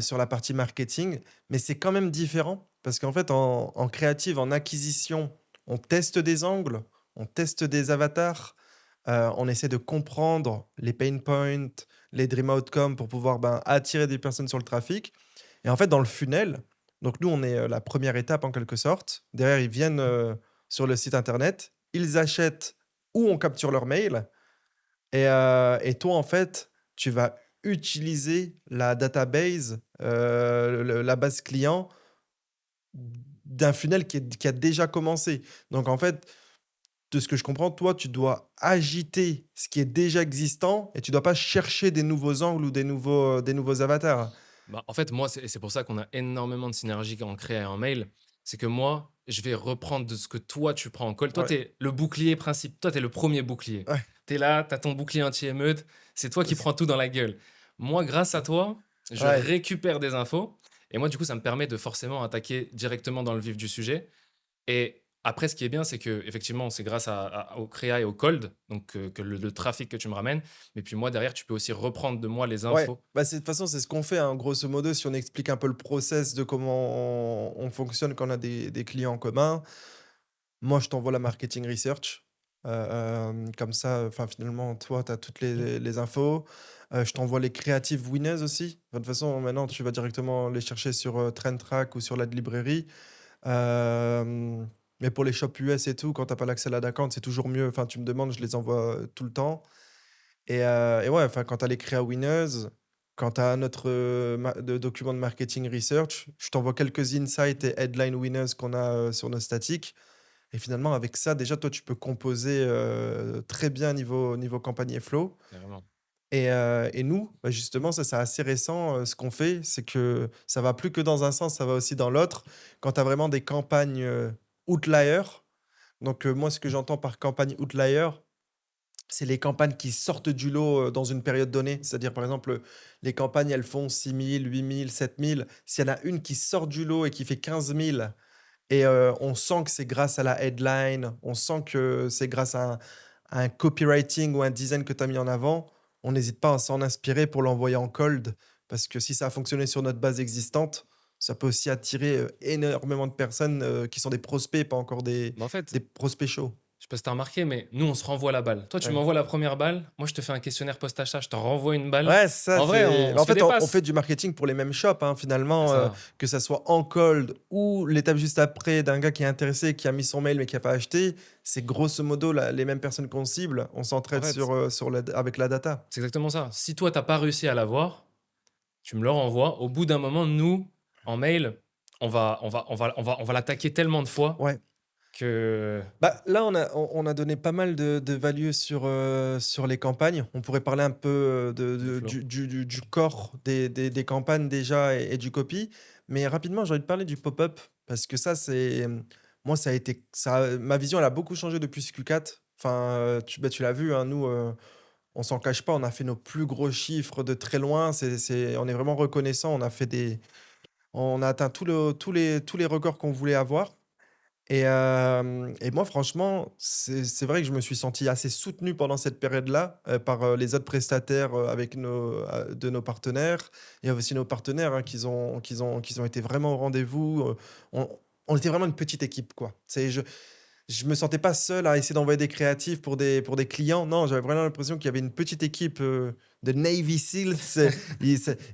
sur la partie marketing, mais c'est quand même différent parce qu'en fait, en créative, en acquisition, on teste des angles, on teste des avatars, on essaie de comprendre les pain points, les dream outcomes pour pouvoir, ben, attirer des personnes sur le trafic et en fait, dans le funnel, donc nous, on est, la première étape en quelque sorte. Derrière, ils viennent, sur le site internet, ils achètent ou on capture leur mail et toi, en fait, tu vas utiliser la database, la base client d'un funnel qui a déjà commencé. Donc en fait, de ce que je comprends, toi, tu dois agiter ce qui est déjà existant et tu dois pas chercher des nouveaux angles ou des nouveaux avatars. bah, en fait, moi, c'est pour ça qu'on a énormément de synergie en créa et en mail. C'est que moi, je vais reprendre de ce que toi, tu prends en call. Toi, Ouais, tu es le bouclier principe. Toi, tu es le premier bouclier. ouais, Tu es là, tu as ton bouclier anti-émeute. C'est toi qui prends tout dans la gueule. Moi, grâce à toi, je ouais. récupère des infos. Et moi, du coup, ça me permet de forcément attaquer directement dans le vif du sujet. Et après, ce qui est bien, c'est que effectivement, c'est grâce au créa et au cold, donc que le trafic que tu me ramènes. Mais puis moi, derrière, tu peux aussi reprendre de moi les Ouais, infos. bah, c'est de toute façon, c'est ce qu'on fait, hein, grosso modo, si on explique un peu le process de comment on fonctionne quand on a des clients communs. Moi, je t'envoie la marketing research, comme ça, enfin, finalement, toi, tu as toutes Mmh. les infos. Je t'envoie les creative winners aussi. Enfin, de toute façon, maintenant, tu vas directement les chercher sur, Trendtrack ou sur la librairie. Mais pour les shops US et tout, quand tu as pas l'accès à la d'account, c'est toujours mieux. Enfin, tu me demandes, je les envoie, tout le temps. Et ouais, enfin, quand tu as les Crea Winners, quand tu as notre, document de marketing research, je t'envoie quelques insights et headline winners qu'on a, sur nos statiques et finalement avec ça, déjà, toi, tu peux composer, très bien niveau campagne et flow Carrément. et nous, bah, justement, ça, c'est assez récent, ce qu'on fait, c'est que ça va plus que dans un sens, ça va aussi dans l'autre. Quand tu as vraiment des campagnes, outlier, donc moi, ce que j'entends par campagne outlier, c'est les campagnes qui sortent du lot, dans une période donnée. C'est-à-dire, par exemple, les campagnes, elles font 6 000, 8 000, 7 000. S'il y en a une qui sort du lot et qui fait 15 000 et on sent que c'est grâce à la headline, on sent que c'est grâce à un copywriting ou un design que tu as mis en avant. On n'hésite pas à s'en inspirer pour l'envoyer en cold parce que si ça a fonctionné sur notre base existante, ça peut aussi attirer, énormément de personnes, qui sont des prospects, pas encore En fait, des prospects chauds. je sais pas si tu remarqué, mais nous, on se renvoie la balle. Toi, tu Ouais. m'envoies la première balle, moi, je te fais un questionnaire post-achat, je te renvoie une balle. Ouais, ça, En vrai, c'est on bah, en se fait fait, des on fait passes. du marketing pour les mêmes shops, hein, C'est finalement, ça. que ça soit en cold ou l'étape juste après d'un gars qui est intéressé, qui a mis son mail mais qui a pas acheté, c'est grosso modo la les mêmes personnes qu'on cible. On En s'entraide fait, sur la avec la data. c'est exactement ça. Si toi, t'as pas réussi à l'avoir, tu me le renvoies. Au bout d'un moment, nous, en mail, on va l'attaquer tellement de fois Ouais. que Bah, là, on a donné pas mal de value sur les campagnes. On pourrait parler un peu, du flow. du corps des campagnes déjà et du copy. Mais rapidement, j'ai envie de parler du pop-up parce que ça, c'est, moi, ça a été ça ma vision, elle a beaucoup changé depuis ce Q4. Enfin, tu l'as vu, hein, nous, on s'en cache pas, on a fait nos plus gros chiffres de très loin. On est vraiment reconnaissant. On a atteint tous les records qu'on voulait avoir. Et moi franchement, c'est vrai que je me suis senti assez soutenu pendant cette période-là, par, les autres prestataires, avec de nos partenaires. Il y a aussi nos partenaires, hein, qui ont été vraiment au rendez-vous, on on était vraiment une petite équipe, quoi. Je me sentais pas seul à essayer d'envoyer des créatifs pour des clients. Non, j'avais vraiment l'impression qu'il y avait une petite équipe, de Navy Seals.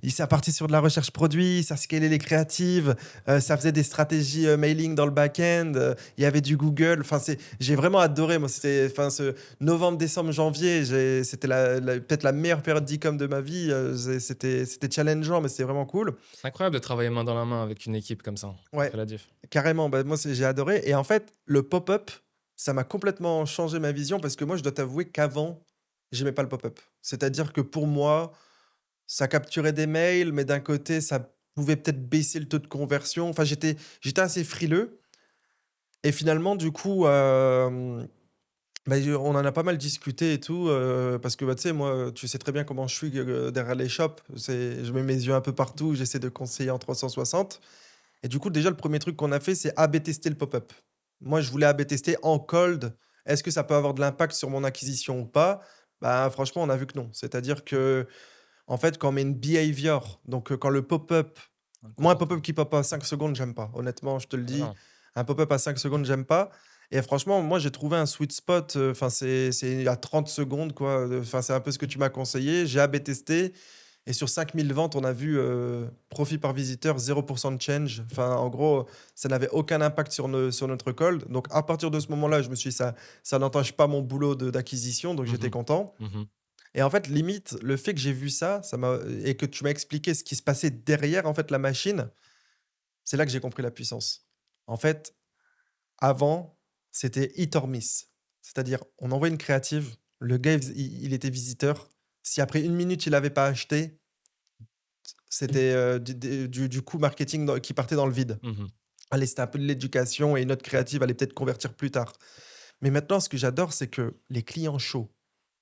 Ça partait sur de la recherche produit, ça scalait les créatives, ça faisait des stratégies, mailing dans le back-end, il y avait du Google. Enfin, j'ai vraiment adoré moi, enfin ce novembre, décembre, janvier, c'était peut-être la meilleure période d'e-com de ma vie, c'était challengeant, mais c'était vraiment cool. C'est incroyable de travailler main dans la main avec une équipe comme ça. Ça Ouais. fait la diff. Carrément, bah, moi, j'ai adoré et en fait, le pop-up, ça m'a complètement changé ma vision parce que moi, je dois t'avouer qu'avant, j'aimais pas le pop-up. C'est-à-dire que pour moi, ça capturait des mails, mais d'un côté, ça pouvait peut-être baisser le taux de conversion. Enfin, j'étais assez frileux et finalement, du coup, bah, on en a pas mal discuté et tout, parce que, bah, tu sais, moi, tu sais très bien comment je suis, derrière les shops. Je mets mes yeux un peu partout, j'essaie de conseiller en 360. Et du coup, déjà, le premier truc qu'on a fait, c'est A/B tester le pop-up. Moi, je voulais A/B tester en cold. Est-ce que ça peut avoir de l'impact sur mon acquisition ou pas? Bah, franchement, on a vu que non. C'est-à-dire que, en fait, quand on met une behavior, donc quand le pop-up, Un moi, un pop-up comportement. qui pop à 5 secondes, j'aime pas. Honnêtement, je te le Ah dis, non. un pop-up à 5 secondes, j'aime pas. Et franchement, moi, j'ai trouvé un sweet spot. Enfin, c'est à 30 secondes, quoi. Enfin, c'est un peu ce que tu m'as conseillé. J'ai A/B testé. Et sur 5 000 ventes, on a vu, profit par visiteur, 0% de change. Enfin, en gros, ça n'avait aucun impact sur notre cold. Donc à partir de ce moment-là, je me suis dit: «Ça n'entache pas mon boulot d'acquisition», donc j'étais Mmh. content. Mmh. Et en fait, limite, le fait que j'ai vu ça, et que tu m'as expliqué ce qui se passait derrière, en fait, la machine, c'est là que j'ai compris la puissance. En fait, avant, c'était hit or miss. C'est-à-dire, on envoie une créative, le gars, il était visiteur. Si après 1 minute, il avait pas acheté, c'était, du coût marketing qui partait dans le vide. Mmh. Allez, c'était un peu de l'éducation et une autre créative allait peut-être convertir plus tard. Mais maintenant, ce que j'adore, c'est que les clients chauds,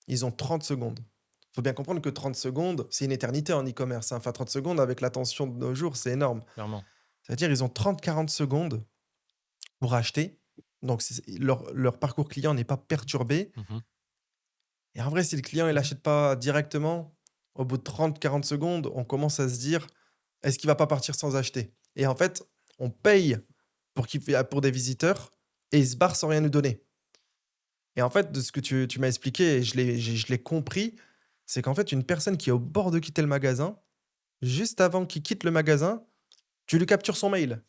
ils ont 30 secondes. Il faut bien comprendre que 30 secondes, c'est une éternité en e-commerce, hein. Enfin, 30 secondes avec l'attention de nos jours, c'est énorme. Clairement. C'est-à-dire, ils ont 30-40 secondes pour acheter. Donc, leur parcours client n'est pas perturbé. Mmh. Et en vrai, si le client il n'achète pas directement, au bout de 30-40 secondes, on commence à se dire: «Est-ce qu'il va pas partir sans acheter?» Et en fait, on paye pour des visiteurs et ils se barrent sans rien nous donner. Et en fait, de ce que tu m'as expliqué et je l'ai compris, c'est qu'en fait, une personne qui est au bord de quitter le magasin, juste avant qu'il quitte le magasin, tu lui captures son mail.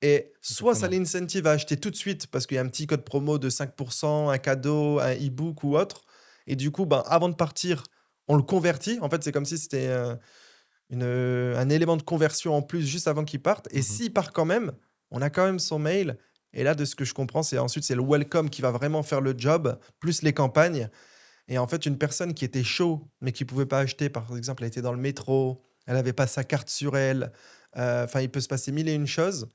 Et soit ça Exactement. l'incentive à acheter tout de suite parce qu'il y a un petit code promo de 5%, un cadeau, un e-book ou autre. Et du coup, ben, avant de partir, on le convertit. En fait, c'est comme si c'était un élément de conversion en plus juste avant qu'il parte. Et Mmh. s'il part quand même, on a quand même son mail. Et là, de ce que je comprends, c'est le welcome qui va vraiment faire le job, plus les campagnes. Et en fait, une personne qui était chaud, mais qui pouvait pas acheter, par exemple, elle était dans le métro, elle avait pas sa carte sur elle, enfin, il peut se passer mille et une choses.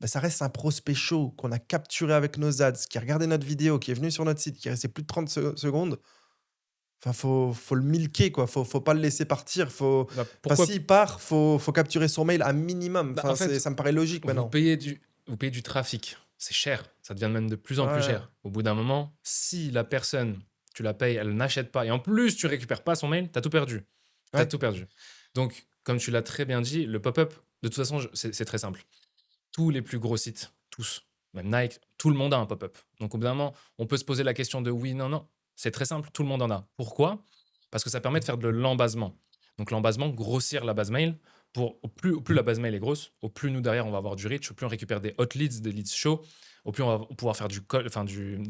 Bah, ça reste un prospect chaud qu'on a capturé avec nos ads, qui a regardé notre vidéo, qui est venu sur notre site, qui est resté plus de 30 secondes. Enfin, faut le milquer, quoi. Faut pas le laisser partir. Bah, Enfin, pourquoi s'il part, faut capturer son mail un minimum. bah, en Enfin, fait, ça me paraît logique vous maintenant. payez du vous payez du trafic. C'est cher, ça devient même de plus en plus Ouais, cher. Au bout d'un moment, si la personne, tu la payes, elle n'achète pas et en plus tu récupères pas son mail, tu as tout perdu. Tu as ouais, tout perdu. Donc, comme tu l'as très bien dit, le pop-up, de toute façon, c'est très simple. Tous les plus gros sites, tous, même Nike, tout le monde a un pop-up. Donc, au bout d'un moment, on peut se poser la question de oui, non, non. C'est très simple, tout le monde en a. Pourquoi? Parce que ça permet de faire de l'embasement. Donc, l'embasement, grossir la base mail. Au plus la base mail est grosse, au plus nous derrière on va avoir du reach, au plus on récupère des hot leads, des leads chauds, au plus on va pouvoir faire du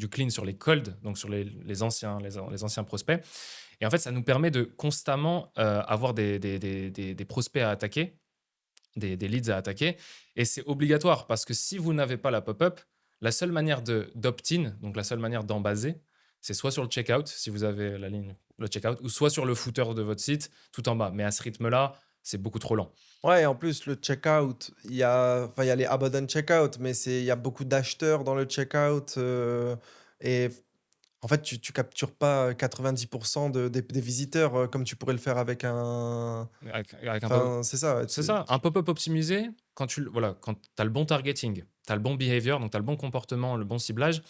clean sur les cold, donc sur les anciens prospects. Et en fait, ça nous permet de constamment avoir des prospects à attaquer, des leads à attaquer. Et c'est obligatoire parce que si vous n'avez pas la pop-up, la seule manière d'opt-in, donc la seule manière d'embaser, c'est soit sur le checkout, si vous avez la ligne, le checkout, ou soit sur le footer de votre site, tout en bas. Mais à ce rythme-là, c'est beaucoup trop lent. ouais et en plus le checkout, il y a les abandon checkout, mais il y a beaucoup d'acheteurs dans le checkout, et en fait, tu captures pas 90 des visiteurs, comme tu pourrais le faire avec un Avec un enfin, c'est ça, ouais, c'est ça, un pop-up optimisé, quand tu as le bon targeting, tu as le bon behavior, donc tu as le bon comportement, le bon ciblage,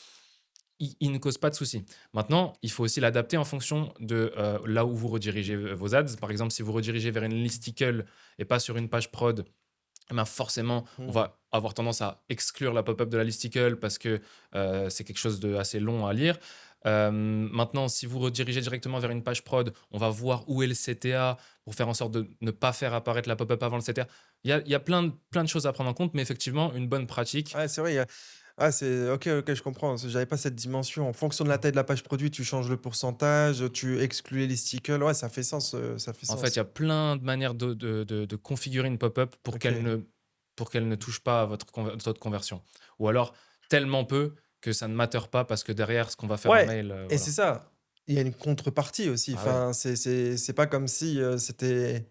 il ne cause pas de souci. Maintenant, il faut aussi l'adapter en fonction de là où vous redirigez vos ads. Par exemple, si vous redirigez vers une listicle et pas sur une page prod, eh ben forcément, on mmh. va avoir tendance à exclure la pop-up de la listicle parce que c'est quelque chose de assez long à lire. Maintenant, si vous redirigez directement vers une page prod, on va voir où est le CTA pour faire en sorte de ne pas faire apparaître la pop-up avant le CTA. Il y a plein de choses à prendre en compte, mais effectivement, une bonne pratique. Ouais, c'est vrai, il y a ah, c'est OK, OK, je comprends, parce que j'avais pas cette dimension. En fonction de la taille de la page produit, tu changes le pourcentage, tu exclus les listicles. Ouais, ça fait sens, ça fait En fait, il y sens. a plein de manières de configurer une pop-up OK. pour qu'elle ne touche pas à votre conversion. Ou alors tellement peu que ça ne matter pas parce que derrière, ce qu'on va faire en Ouais mail, et c'est voilà. ça. Il y a une contrepartie aussi. Ah ouais. Enfin, c'est pas comme si, c'était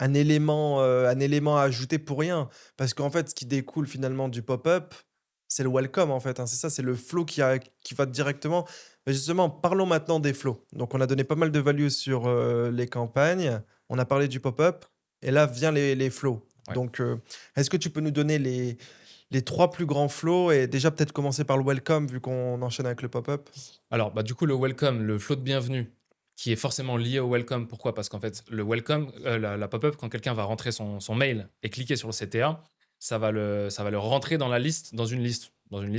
un élément à ajouter pour rien. Parce qu'en fait, ce qui découle finalement du pop-up, c'est le welcome en fait, hein. C'est ça, c'est le flow qui va directement mais justement, parlons maintenant des flows. Donc on a donné pas mal de value sur, les campagnes, on a parlé du pop-up et là vient les flows. Ouais. Donc, est-ce que tu peux nous donner les 3 plus grands flows et déjà peut-être commencer par le welcome vu qu'on enchaîne avec le pop-up? Alors, bah, du coup, le welcome, le flow de bienvenue, qui est forcément lié au welcome. Pourquoi? Parce qu'en fait, le welcome, la pop-up, quand quelqu'un va rentrer son mail et cliquer sur le CTA, ça va le rentrer dans une liste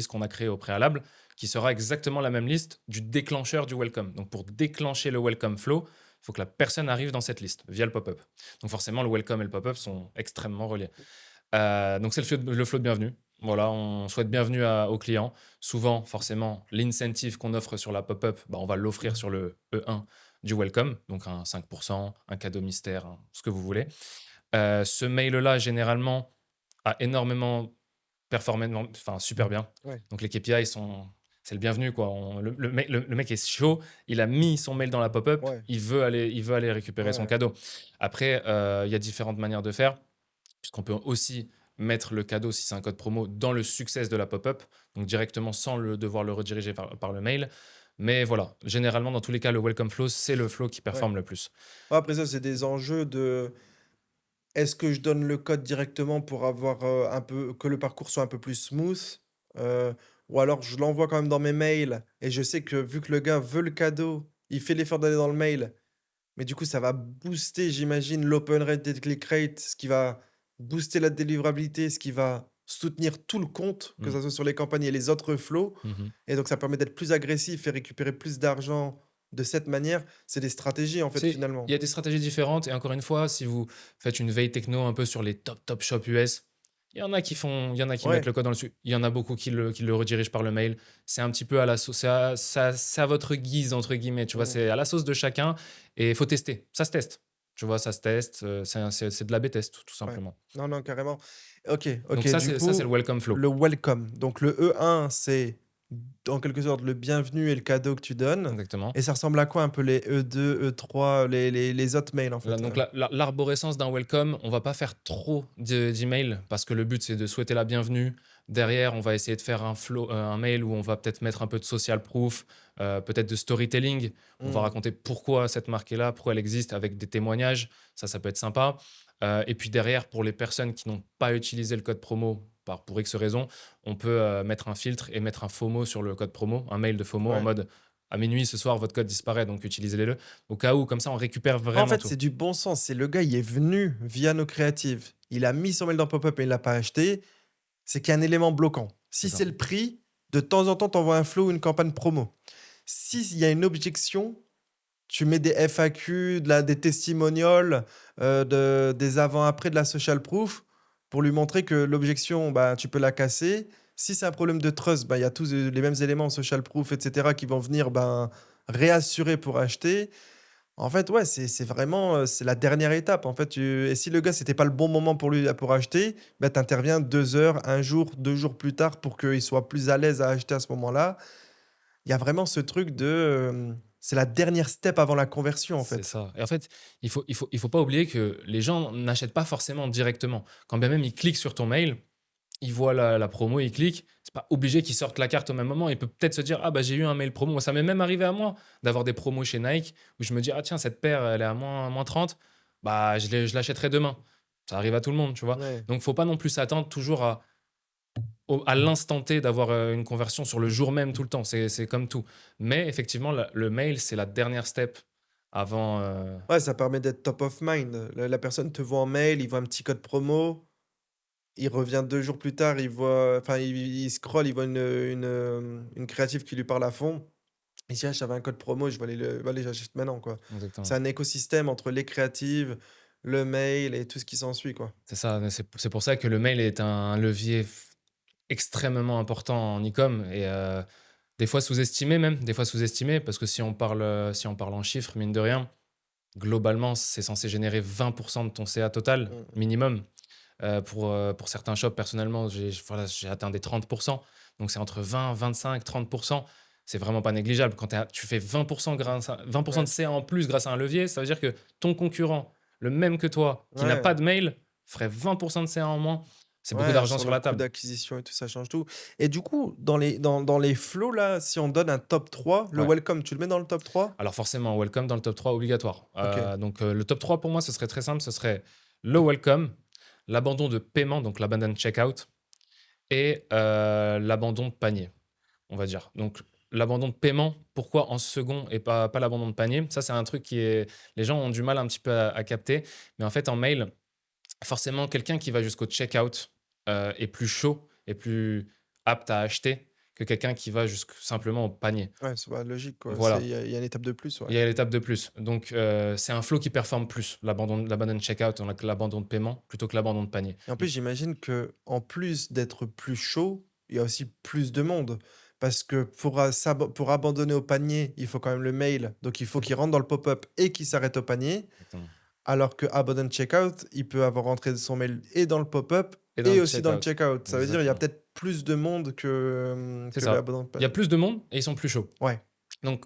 qu'on a créée au préalable, qui sera exactement la même liste du déclencheur du welcome. Donc, pour déclencher le welcome flow, il faut que la personne arrive dans cette liste via le pop-up. Donc, forcément, le welcome et le pop-up sont extrêmement reliés. Donc c'est le flow de bienvenue. Voilà, on souhaite bienvenue au client. Souvent, forcément, l'incentive qu'on offre sur la pop-up, bah, on va l'offrir sur le E1 du welcome, donc un 5%, un cadeau mystère, ce que vous voulez. Ce mail-là, généralement, a énormément performé, enfin super bien. Ouais, Donc les KPI c'est le bienvenu quoi. Le mec est chaud, il a mis son mail dans la pop-up, ouais, il veut aller récupérer son ouais, cadeau. Après, il y a différentes manières de faire. Puisqu'on peut aussi mettre le cadeau, si c'est un code promo, dans le success de la pop-up, donc directement sans devoir le rediriger par le mail. Mais voilà, généralement, dans tous les cas, le welcome flow, c'est le flow qui ouais. performe le plus. Après ça, c'est des enjeux de est-ce que je donne le code directement pour avoir, un peu que le parcours soit un peu plus smooth? Heu, ou alors je l'envoie quand même dans mes mails et je sais que vu que le gars veut le cadeau, il fait l'effort d'aller dans le mail, mais du coup ça va booster j'imagine l'open rate et le click rate, ce qui va booster la délivrabilité, ce qui va soutenir tout le compte, que Mmh. ça soit sur les campagnes et les autres flows Mmh. et donc ça permet d'être plus agressif et récupérer plus d'argent de cette manière. C'est des stratégies en fait Il y finalement. a des stratégies différentes et encore une fois, si vous faites une veille techno un peu sur les top shops US, il y en a qui mettent Ouais. le code dans le dessus. Il y en a beaucoup qui le redirigent par le mail. C'est un petit peu à la sauce, c'est à votre guise, entre guillemets, tu vois? Mmh. C'est à la sauce de chacun et il faut tester. Ça se teste. Tu vois? Ça se teste, c'est de la b test, tout Ouais. simplement. Non, non, carrément. OK, Donc OK, ça, du c'est le coup, welcome flow. le welcome. Donc le E1, c'est en quelque sorte le bienvenu et le cadeau que tu donnes Exactement. et ça ressemble à quoi un peu les E2, E3, les autres mails en Là, fait, donc l'arborescence d'un welcome, on va pas faire trop d'emails parce que le but c'est de souhaiter la bienvenue. Derrière, on va essayer de faire un mail où on va peut-être mettre un peu de social proof, peut-être de storytelling. On va Mmh. raconter pourquoi cette marque est là, pourquoi elle existe avec des témoignages. Ça peut être sympa. Et puis derrière, pour les personnes qui n'ont pas utilisé le code promo, pour X raison, on peut mettre un filtre et mettre un FOMO sur le code promo, un mail de FOMO en Ouais. mode à minuit ce soir, votre code disparaît, donc utilisez-le. Au cas où, comme ça, on récupère En vraiment fait, tout. c'est du bon sens. C'est le gars, il est venu via nos créatives. Il a mis son mail dans le pop-up et il l'a pas acheté. C'est qu'il y a un élément bloquant. C'est Si ça. c'est le prix, de temps en temps, tu envoies un flow ou une campagne promo. S'il y a une objection, tu mets des FAQ, des testimonials, des avant-après, de la social proof pour lui montrer que l'objection, bah, tu peux la casser. Si c'est un problème de trust, bah, il y a tous les mêmes éléments, social proof, etc., qui vont venir ben, réassurer pour acheter. En fait, ouais, c'est vraiment, c'est la dernière étape. En fait, et si le gars, c'était pas le bon moment pour lui pour acheter, bah, tu interviens 2 heures, un jour, 2 jours plus tard pour qu'il soit plus à l'aise à acheter à ce moment-là. Il y a vraiment ce truc de, c'est la dernière step avant la conversion, en C'est fait. ça. Et en fait, il faut pas oublier que les gens n'achètent pas forcément directement. Quand bien même ils cliquent sur ton mail, ils voient la promo, ils cliquent. C'est pas obligé qu'ils sortent la carte au même moment. Il peut peut-être se dire: «Ah bah, j'ai eu un mail promo». Moi, ça m'est même arrivé à moi d'avoir des promos chez Nike où je me dis: «Ah tiens, cette paire, elle est à moins 30, bah, je l'achèterai demain». Ça arrive à tout le monde, tu vois? Ouais. Donc faut pas non plus s'attendre toujours à l'instant T d'avoir, une conversion sur le jour même tout le temps. C'est comme tout. Mais effectivement, le mail, c'est la dernière step avant, Ouais, ça permet d'être top of mind. La personne te voit en mail, il voit un petit code promo, il revient 2 jours plus tard, il voit enfin, il scrolle, il voit une créative qui lui parle à fond. Il dit: «Ah, j'avais un code promo, je vais aller allez, j'achète maintenant», quoi. C'est exactement. un écosystème entre les créatives, le mail et tout ce qui s'ensuit, quoi. C'est ça, c'est pour ça que le mail est un levier extrêmement important en e-com et des fois sous-estimé même, des fois sous-estimé parce que si on parle en chiffres, mine de rien, globalement, c'est censé générer 20 de ton CA total Mmh. minimum. Pour certains shops, personnellement, j'ai atteint des 30. Donc c'est entre 20, 25, 30. C'est vraiment pas négligeable. Quand tu fais 20 grâce à 20 de Ouais, CA en plus grâce à un levier, ça veut dire que ton concurrent, le même que toi, qui n'a ouais, pas de mail, ferait 20 de CA en moins. C'est beaucoup ouais, d'argent sur sur le la coût table. d'acquisition et tout, ça change tout. Et du coup, dans les flows là, si on donne un top 3, le Ouais. welcome, tu le mets dans le top 3? Alors forcément, welcome dans le top 3 obligatoire. OK. Le top 3 pour moi, ce serait très simple, ce serait le welcome, l'abandon de paiement, donc l'abandon checkout et l'abandon de panier, on va dire. Donc l'abandon de paiement, pourquoi en second et pas l'abandon de panier? Ça, c'est un truc qui est les gens ont du mal un petit peu à capter, mais en fait, en mail, forcément, quelqu'un qui va jusqu'au checkout, est plus chaud et plus apte à acheter que quelqu'un qui va jusque simplement au panier. Ouais, c'est pas logique, quoi. C'est Voilà. il y a une étape de plus, ouais. Il y a l'étape de plus. Donc, c'est un flow qui performe plus, l'abandon checkout, donc l'abandon de paiement, plutôt que l'abandon de panier. Et en plus, j'imagine que en plus d'être plus chaud, il y a aussi plus de monde. Parce que pour abandonner au panier, il faut quand même le mail, donc il faut qu'il rentre dans le pop-up et qu'il s'arrête au panier. Exactement. Alors que abandon checkout, il peut avoir rentré son mail et dans le pop-up Et dans et le aussi dans le checkout. checkout. Ça veut dire il y a Exactement. peut-être plus de monde que, C'est le ça. abandon de Il y a panier. plus de monde et ils sont plus chauds. Ouais, Donc,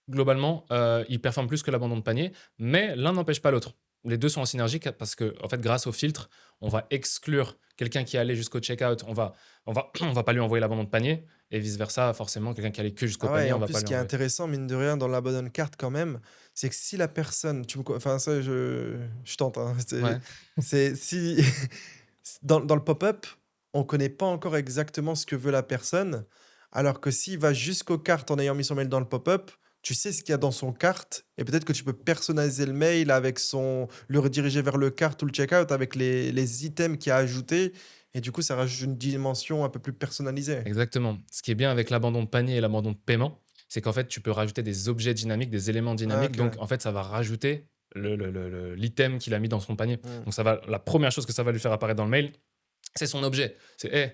globalement, ils performent plus que l'abandon de panier, mais l'un n'empêche pas l'autre. Les 2 sont en synergie parce que en fait, grâce au filtre, on va exclure quelqu'un qui allait jusqu'au checkout, on va pas lui envoyer l'abandon de panier et vice versa, forcément, quelqu'un qui allait que jusqu'au ah ouais, panier, et on en va plus, pas ce lui qui est envoyer. intéressant, mine de rien, dans l'abandon carte quand même, c'est que si la personne enfin ça je tente, hein, Ouais, c'est si dans le pop-up, on connaît pas encore exactement ce que veut la personne, alors que s'il va jusqu'aux cartes en ayant mis son mail dans le pop-up, tu sais ce qu'il y a dans son carte et peut-être que tu peux personnaliser le mail avec le rediriger vers le cart ou le checkout avec les items qu'il y a ajoutés et du coup, ça rajoute une dimension un peu plus personnalisée. exactement. Ce qui est bien avec l'abandon de panier et l'abandon de paiement, c'est qu'en fait, tu peux rajouter des objets dynamiques, des éléments Ah dynamiques. OK, Donc, ouais. en fait, ça va rajouter l'item qu'il a mis dans son panier. Mmh. Donc, la première chose que ça va lui faire apparaître dans le mail, c'est son objet. C'est: «Hey,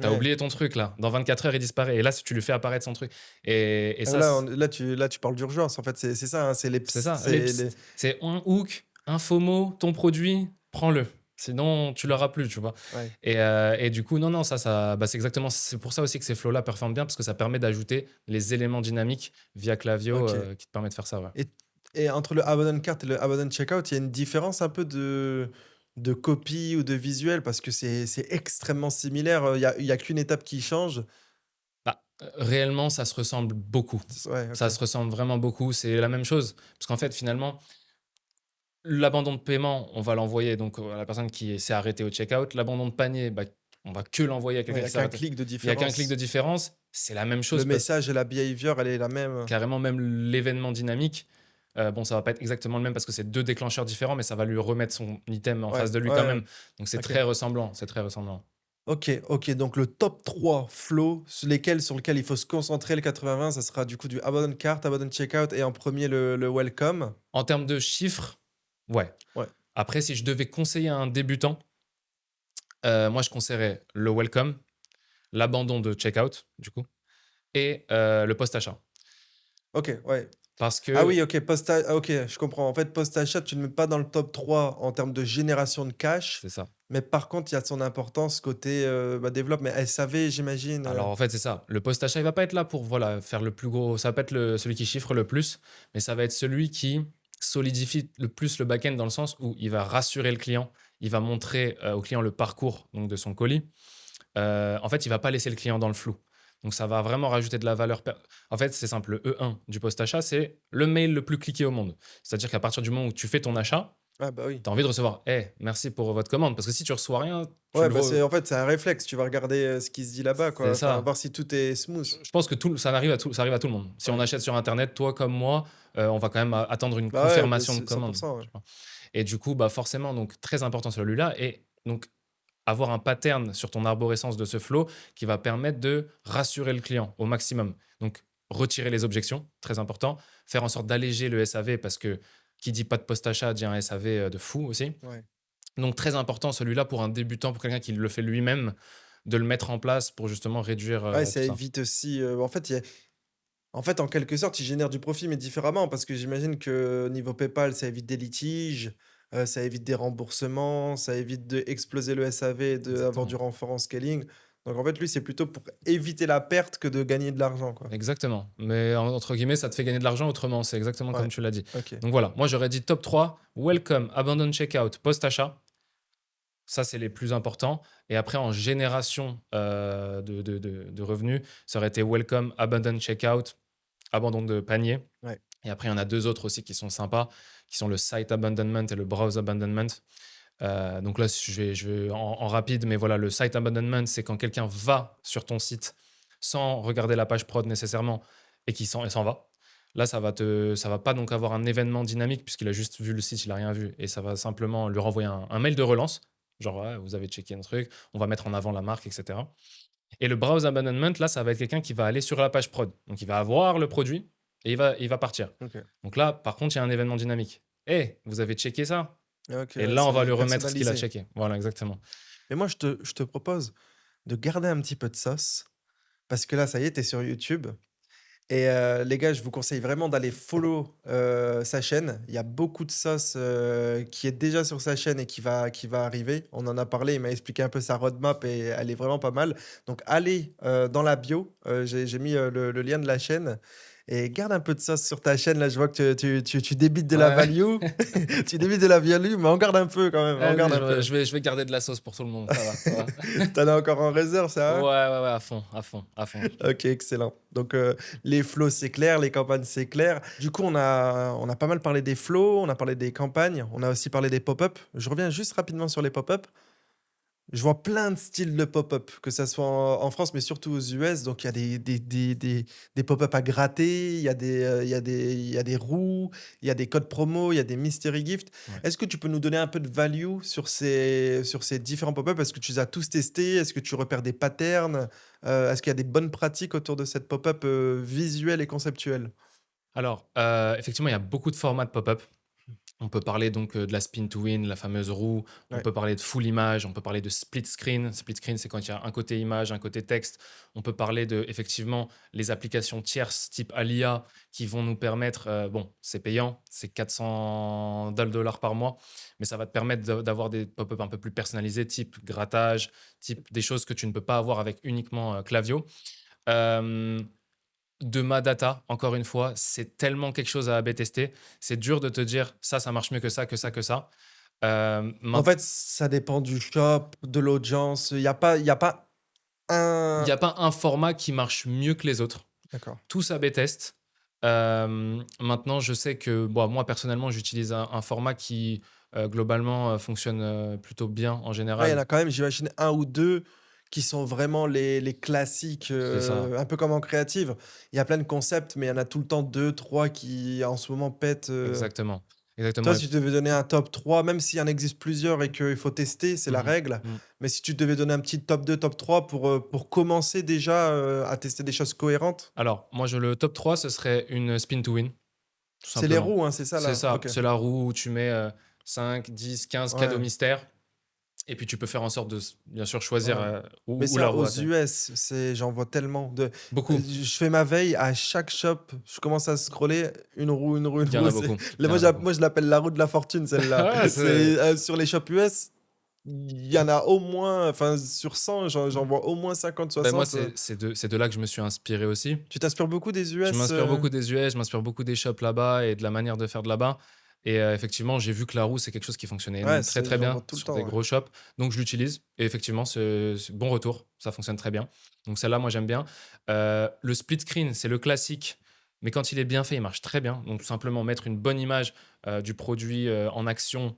t'as Ouais. oublié ton truc là, dans 24 heures, il disparaît». Et là, si tu lui fais apparaître son truc et Ah ça, là, là tu parles d'urgence en fait, c'est ça, hein, c'est les c'est ps ça, les c'est les c'est un hook, un FOMO, ton produit, prends-le. Sinon, tu l'auras plus, tu vois? ouais, Et du coup, non, non, c'est exactement c'est pour ça aussi que ces flows-là performent bien parce que ça permet d'ajouter les éléments dynamiques via Klaviyo, OK. qui te permet de faire ça, ouais. Et entre le abandon cart et le abandon checkout, il y a une différence un peu de copie ou de visuel? Parce que c'est extrêmement similaire, il y a qu'une étape qui change. Bah, réellement, ça se ressemble beaucoup. Ouais, OK. Ça se ressemble vraiment beaucoup, c'est la même chose. Parce qu'en fait, finalement, l'abandon de paiement, on va l'envoyer donc à la personne qui s'est arrêtée au checkout. L'abandon de panier, bah, on va que l'envoyer à Ouais, il quelqu'un y qui a qu'un s'arrête. clic de Il y a qu'un clic de différence. différence, c'est la même Le chose parce message et la behavior, elle est la même. carrément même l'événement dynamique, bon, ça va pas être exactement le même parce que c'est 2 déclencheurs différents, mais ça va lui remettre son item en Ouais, face de lui quand ouais, même. Donc c'est OK. très ressemblant, c'est très ressemblant. OK, OK, donc le top 3 flows sur lequel il faut se concentrer le 80-20, ça sera du coup du abandon cart, abandon checkout et en premier le welcome. En termes de chiffres, ouais. Ouais, Après si je devais conseiller à un débutant, moi je conseillerais le welcome, l'abandon de checkout du coup et le post-achat. OK, ouais. Parce Ah que oui, OK, OK, je comprends. En fait, post-achat, tu ne le mets pas dans le top 3 en termes de génération de cash, c'est ça. mais par contre, il y a son importance côté, bah, développe, mais SAV, j'imagine, Alors en fait, c'est ça. Le post-achat, il va pas être là pour voilà, faire le plus gros, ça va pas être celui qui chiffre le plus, mais ça va être celui qui solidifie le plus le back-end dans le sens où il va rassurer le client, il va montrer, au client le parcours donc de son colis. En fait, il va pas laisser le client dans le flou. Donc ça va vraiment rajouter de la valeur en fait, c'est simple, le E1 du post-achat, c'est le mail le plus cliqué au monde. C'est-à-dire qu'à partir du moment où tu fais ton achat, ah bah, oui. tu as envie de recevoir: «Hey, merci pour votre commande», parce que si tu reçois rien, tu Ouais, le bah, vois. c'est un réflexe, tu vas regarder, ce qui se dit là-bas, C'est quoi, enfin, ça. voir si tout est smooth. Je pense que ça arrive à tout le monde. Si on Ouais. achète sur internet, toi comme moi, on va quand même attendre une Bah, ouais, bah, confirmation de c'est 100 commande, ouais. tu vois? Et du coup, bah, forcément, donc très important celui-là et donc avoir un pattern sur ton arborescence de ce flow qui va permettre de rassurer le client au maximum. Donc retirer les objections, très important. Faire en sorte d'alléger le SAV parce que qui dit pas de post-achat dit un SAV, de fou aussi. Ouais. Donc très important celui-là pour un débutant, pour quelqu'un qui le fait lui-même, de le mettre en place pour justement réduire, Ouais, tout ça ça. évite aussi, en quelque sorte, ils génèrent du profit, mais différemment, parce que j'imagine que niveau PayPal, ça évite des litiges, ça évite des remboursements, ça évite d'exploser le SAV et d'avoir du Exactement. renfort en scaling. Donc en fait, lui, c'est plutôt pour éviter la perte que de gagner de l'argent, quoi. Exactement, mais entre guillemets, ça te fait gagner de l'argent autrement, c'est exactement comme Ouais, tu l'as dit. OK. Donc voilà, moi j'aurais dit top 3 welcome, abandon checkout, post-achat. Ça, c'est les plus importants et après en génération, de revenus, ça aurait été welcome, abandon checkout, abandon de panier Ouais, et après il y en a 2 autres aussi qui sont sympas, qui sont le site abandonment et le browse abandonment. Donc là, je vais en rapide, mais voilà, le site abandonment, c'est quand quelqu'un va sur ton site sans regarder la page prod nécessairement et s'en va. Là, ça va pas donc avoir un événement dynamique puisqu'il a juste vu le site, il a rien vu et ça va simplement lui renvoyer un mail de relance, genre: «Ouais, vous avez checké un truc, on va mettre en avant la marque» et cetera. Et le browse abandonment, là, ça va être quelqu'un qui va aller sur la page prod. Donc il va avoir le produit et il va partir. OK. Donc là, par contre, il y a un événement dynamique: «Hey, vous avez checké ça?» OK, Et ouais, là, on va c'est lui remettre ce qu'il a personnalisé. checké. Voilà, exactement. Mais moi, je te propose de garder un petit peu de sauce, parce que là, ça y est, tu es sur YouTube. Et les gars, je vous conseille vraiment d'aller follow, sa chaîne. Il y a beaucoup de sauce, qui est déjà sur sa chaîne et qui va arriver. On en a parlé, il m'a expliqué un peu sa roadmap et elle est vraiment pas mal. Donc allez, dans la bio, j'ai mis, le lien de la chaîne et garde un peu de sauce sur ta chaîne. Là, je vois que tu débites de la Ouais, value. Tu débites de la value, mais en garde un peu quand même, en vas-y, garde je un vais peu. je vais je vais garder de la sauce pour tout le monde, ça va, ça va. Tu en as encore en réserve, ça Ouais, va? ouais, ouais, à fond, à fond, à fond. OK, excellent. Donc, les flows, c'est clair, les campagnes, c'est clair. Du coup, on a pas mal parlé des flows, on a parlé des campagnes, on a aussi parlé des pop-up. Je reviens juste rapidement sur les pop-up. Je vois plein de styles de pop-up, que ça soit en France, mais surtout aux US. Donc, il y a des pop-up à gratter, il y a des roues, il y a des codes promo, il y a des mystery gifts. Ouais. Est-ce que tu peux nous donner un peu de value sur ces différents pop-up? Est-ce que tu les as tous testés? Est-ce que tu repères des patterns? Est-ce qu'il y a des bonnes pratiques autour de cette pop-up visuelle et conceptuelle? Alors, effectivement, il y a beaucoup de formats de pop-up. On peut parler donc, de la spin to win, la fameuse roue. On Ouais, peut parler de full image, on peut parler de split screen. Split screen, c'est quand il y a un côté image, un côté texte. On peut parler de effectivement les applications tierces type Alia qui vont nous permettre, bon, c'est payant, c'est 400 dollars par mois, mais ça va te permettre d'avoir des pop-up un peu plus personnalisés, type grattage, type des choses que tu ne peux pas avoir avec uniquement, Klaviyo. Hem De ma data, encore une fois, c'est tellement quelque chose à AB tester. C'est dur de te dire: Ça marche mieux que ça, que ça, que ça». en Maint fait, ça dépend du shop, de l'audience. Il y a pas Il un y a pas un format qui marche mieux que les autres. d'accord. Tous AB test. Maintenant, je sais que, bon, moi, personnellement, j'utilise un format qui, globalement, fonctionne, plutôt bien en Ouais, il y en général. a quand même, j'imagine un ou 2 qui sont vraiment les classiques, C'est ça, un peu comme en créative. Il y a plein de concepts, mais il y en a tout le temps deux, trois qui, en ce moment, pètent. exactement, exactement Toi, et si tu devais donner un top 3, même s'il y en existe plusieurs et qu'il faut tester, c'est la mmh règle. mh. Mais si tu devais donner un petit top 2, top 3 pour commencer déjà, à tester des choses cohérentes? Alors, moi, le top 3, ce serait une spin to win, tout C'est les simplement. roues, hein, c'est ça C'est là? ça, OK. c'est la roue où tu mets, 5, 10, 15 cadeaux Ouais, mystères et puis tu peux faire en sorte de bien sûr choisir, ouais. Mais où la ça, roue aux a été US, j'en vois tellement de beaucoup, je fais ma veille à chaque shop, je commence à scroller, une il y en roue, a c'est beaucoup, là, il y en a beaucoup. moi, je l'appelle la roue de la fortune, celle-là. Ouais, c'est C'est, sur les shops US, il y en a au moins, enfin, sur 100, j'en vois au moins 50, ben moi, 60. c'est de là que je me suis inspiré aussi. Tu t'inspires beaucoup des Je US, m'inspire beaucoup des US, je m'inspire beaucoup des shops là-bas et de la manière de faire de là-bas et effectivement, j'ai vu que la roue, c'est quelque chose qui fonctionnait Ouais, très, c'est très j'en vois bien tout le sur des temps, ouais. gros shops, donc je l'utilise et effectivement, c'est bon retour, ça fonctionne très bien. Donc celle-là, moi, j'aime bien. Le split screen, c'est le classique, mais quand il est bien fait, il marche très bien. Donc tout simplement mettre une bonne image, du produit, en action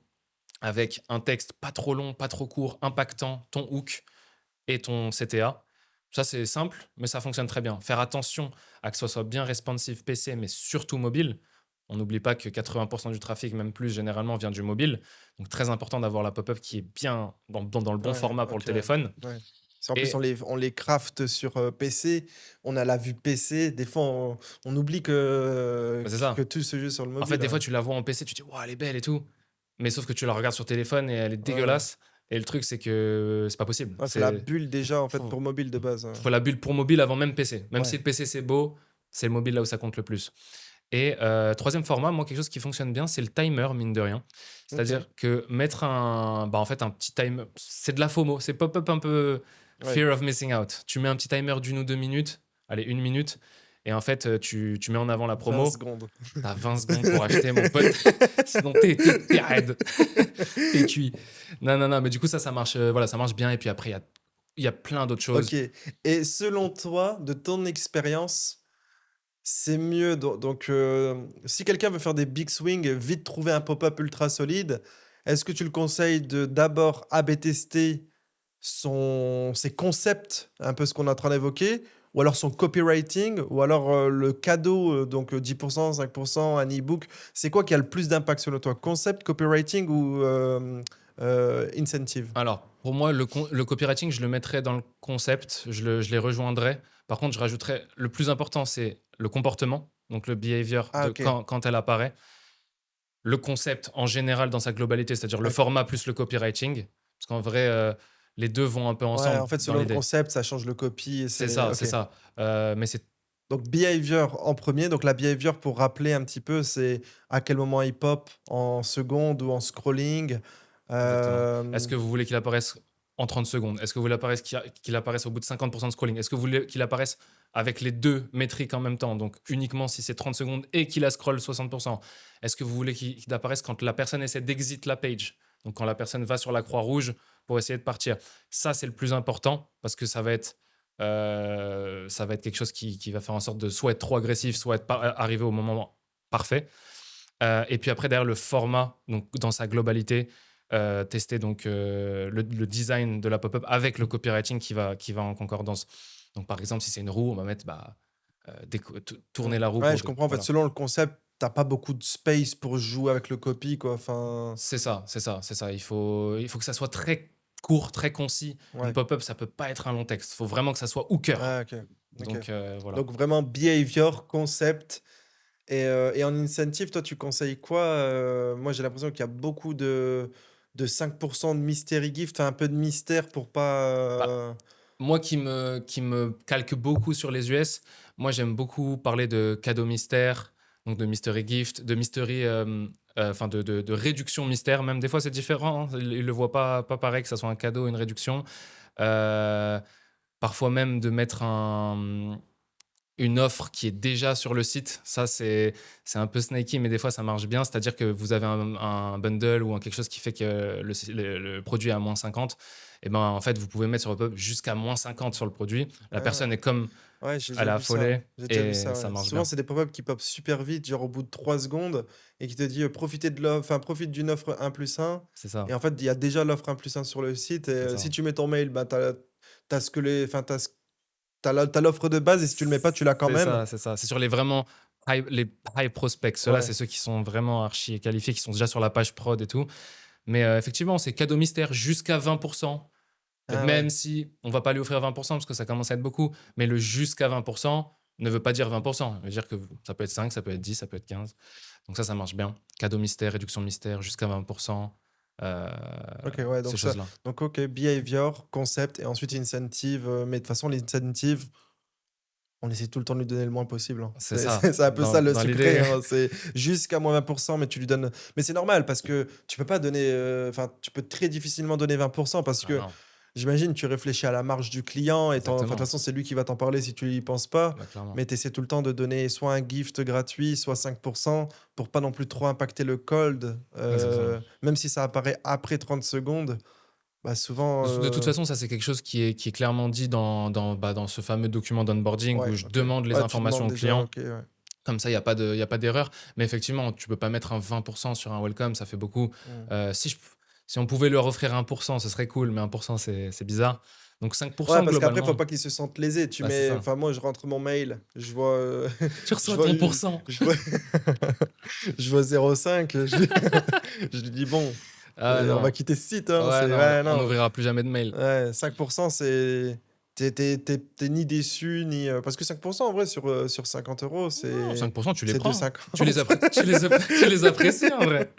avec un texte pas trop long, pas trop court, impactant, ton hook et ton CTA. Ça, c'est simple, mais ça fonctionne très bien. Faire attention à que ce soit bien responsive PC, mais surtout mobile. On n'oublie pas que 80% du trafic, même plus généralement, vient du mobile. Donc très important d'avoir la pop-up qui est bien dans le bon Ouais, format pour le OK, téléphone. ouais. C'est en plus, Et on les craft sur, PC, on a la vue PC, des fois, on oublie que bah, c'est que ça. tout se joue sur le En fait, mobile, des ouais. fois, tu la vois en PC, tu te dis: «Waouh, elle est belle et tout». Mais sauf que tu la regardes sur téléphone et elle est Ouais. dégueulasse. Et le truc, c'est que c'est pas possible. Ouais, faut la C'est bulle déjà, en fait, faut pour mobile de base, faut la build pour mobile avant même PC. Même si ouais. le PC, c'est beau, c'est le mobile là où ça compte le plus. Et 3 format, moi, quelque chose qui fonctionne bien, c'est le timer, mine de rien. OK, C'est-à-dire que mettre en fait, un petit timer, c'est de la FOMO, c'est pop-up un peu ouais. fear of missing out. Tu mets un petit timer d'1 ou 2 minutes, allez, 1 minute et en fait, tu mets en avant la 20 promo. secondes. Tu as 20 secondes pour acheter, mon pote, sinon tu es raide, tu es cuit. Non, non, non, mais du coup, ça marche, voilà, ça marche bien et puis après, il y a plein d'autres OK, choses. et selon toi, de ton expérience, c'est mieux si quelqu'un veut faire des big swings, vite trouver un pop-up ultra solide, est-ce que tu le conseilles de d'abord A/B tester ses concepts, un peu ce qu'on est en train d'évoquer, ou alors son copywriting, ou alors, le cadeau, 10%, 5%, un e-book? C'est quoi qui a le plus d'impact selon toi? Concept, copywriting ou, incentive? Alors, pour moi, le copywriting, je le mettrais dans le concept, je les rejoindrais. Par contre, je rajouterais le plus important, c'est le comportement, donc le behavior Ah de OK, quand elle apparaît. Le concept en général dans sa globalité, c'est-à-dire le ouais. format plus le copywriting. Parce qu'en vrai, les 2 vont un peu Ouais, ensemble en fait, dans selon le l'idée. concept, ça change le copy et C'est c'est ça, OK. c'est ça. Mais c'est Donc behavior en premier. Donc la behavior, pour rappeler un petit peu, c'est à quel moment il pop, en secondes ou en scrolling? exactement. Est-ce Hem, que vous voulez qu'il apparaisse en 30 secondes? Est-ce que vous voulez qu'il apparaisse au bout de 50% de scrolling? Est-ce que vous voulez qu'il apparaisse avec les 2 métriques en même temps, donc uniquement si c'est 30 secondes et qu'il a scroll 60%? Est-ce que vous voulez qu'il apparaisse quand la personne essaie d'exit la page? Donc quand la personne va sur la croix rouge pour essayer de partir. Ça, c'est le plus important parce que ça va être quelque chose qui va faire en sorte de soit être trop agressif, soit être arriver au moment parfait. Et puis après, derrière le format, donc dans sa globalité, tester donc le design de la pop-up avec le copywriting qui va en concordance. Donc par exemple, si c'est une roue, on va mettre mmh. tourner la roue Ouais, pour je comprends. En fait, voilà. selon le concept, t'as pas beaucoup de space pour jouer avec le copy, quoi. Enfin, C'est ça, c'est ça, c'est ça. Il faut que ça soit très court, très concis. Une ouais. pop-up, ça peut pas être un long texte. Il faut vraiment que ça soit hooker. Ah OK, OK. Donc voilà. Donc vraiment behavior, concept, et en incentive, toi, tu conseilles quoi? Moi, j'ai l'impression qu'il y a beaucoup de 5 de mystery gift, enfin un peu de mystère pour Bah, pas, moi qui me calque beaucoup sur les US, moi j'aime beaucoup parler de cadeaux mystères, donc de mystery gift, de mystery, enfin de réduction mystère même. Des fois c'est différent, hein, ils le voient pas pareil que ça soit un cadeau ou une réduction. Heu, Parfois même de mettre une offre qui est déjà sur le site. Ça c'est un peu snaky, mais des fois ça marche bien. C'est-à-dire que vous avez un bundle ou quelque chose qui fait que le produit est à -50, et ben, en fait, vous pouvez mettre sur votre pub jusqu'à -50 sur le produit. La personne ah! est comme Ouais, j'ai elle déjà est vu ça. affolée J'ai déjà vu et ça, ça ouais. marche Souvent, bien. c'est des pop-up qui pop super vite, genre au bout de 3 secondes, et qui te dit, «Profitez de l'offre, enfin, profite d'une offre 1 plus 1», C'est ça, et en fait, il y a déjà l'offre 1 plus 1 sur le site, et c'est si ça. tu mets ton mail, bah, t'as ce que les enfin, t'as l'offre de base et si tu le mets pas, tu l'as quand C'est même? ça, c'est ça. C'est sur les vraiment les high prospects. Ceux-là, c'est Ouais. ceux qui sont vraiment archi qualifiés, qui sont déjà sur la page prod et tout. Mais effectivement, c'est cadeau mystère jusqu'à 20%. Ah Même ouais. si on va pas lui offrir 20% parce que ça commence à être beaucoup, mais le jusqu'à 20% ne veut pas dire 20%. Ça veut dire que ça peut être 5, ça peut être 10, ça peut être 15. Donc ça marche bien. Cadeau mystère, réduction mystère, jusqu'à 20%, heu, OK, ouais, ces donc ça choses-là. donc OK, behavior, concept et ensuite incentive, mais de toute façon l'incentive, on essaie tout le temps de lui donner le moins possible, hein. C'est C'est ça. c'est un peu ça le Dans secret, l'idée. hein, c'est jusqu'à moins 20 mais tu lui donnes mais c'est normal parce que tu peux pas donner, enfin, tu peux très difficilement donner 20 parce Ah que non, j'imagine, tu réfléchis à la marge du client et enfin, de toute exactement. façon, c'est lui qui va t'en parler si tu y penses pas, Bah, clairement. mais tu essaies tout le temps de donner soit un gift gratuit, soit 5 pour pas non plus trop impacter le cold, Exactement. même si ça apparaît après 30 secondes, bah, souvent, De toute façon, ça, c'est quelque chose qui est clairement dit dans ce fameux document d'onboarding où ouais, je OK. demande les Ouais, tu informations demandes au déjà, client. OK, ouais. Comme ça, il y a pas d'erreur. Mais effectivement, tu peux pas mettre un 20% sur un welcome, ça fait beaucoup. Mmh. Si on pouvait leur offrir 1%, ce serait cool, mais 1%, c'est bizarre. Donc Ouais, 5% parce qu'après, faut globalement, pas qu'ils se sentent lésés. Tu bah, c'est mets ça. enfin, moi, je rentre mon mail, je vois, Tu je reçois vois ton pourcent. je vois je vois 0,5, je lui dis: «Bon, Ah on va non. quitter ce site, hein». Ouais, C'est non, ouais, on non. n'ouvrira plus jamais de mail. Ouais, 5 c'est tu ni déçu ni, parce que 5 en vrai sur 50 € Non, 5%, tu les c'est deux prends. 50. Tu les apprécies en vrai.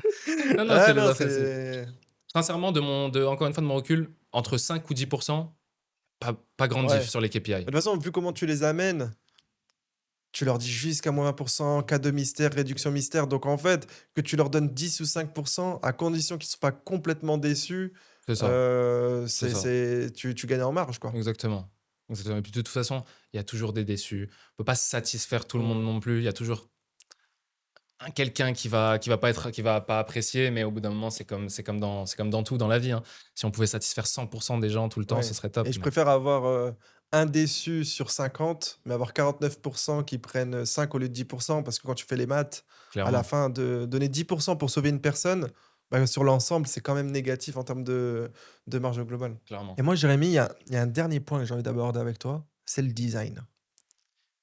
Non, non, tu Ah les non, apprécies. c'est Sincèrement, encore une fois, de mon recul, entre 5 ou 10%, pas grande ouais. diff sur les De KPI. toute façon, vu comment tu les amènes, tu leur dis jusqu'à moins 20 cas de mystère, réduction mystère, donc en fait, que tu leur donnes 10 ou 5 à condition qu'ils ne soient pas complètement déçus, C'est ça, c'est ça. c'est tu gagnes en marge, quoi. Exactement. Exactement. Et puis de toute façon, il y a toujours des déçus. On peut pas satisfaire tout le monde Mmh. non plus. Il y a toujours quelqu'un qui va pas apprécier, mais au bout d'un moment, c'est comme dans tout dans la vie, hein. Si on pouvait satisfaire 100% des gens tout le temps, ce Ouais serait et top, je mais préfère avoir, un déçu sur 50, mais avoir 49 qui prennent 5 au lieu de 10 parce que quand tu fais les maths, à la clairement, fin de donner 10 pour sauver une personne, bah, sur l'ensemble, c'est quand même négatif en termes de marge globale clairement. et moi, Jérémy, il y a un dernier point que j'ai envie d'aborder avec toi, c'est le design.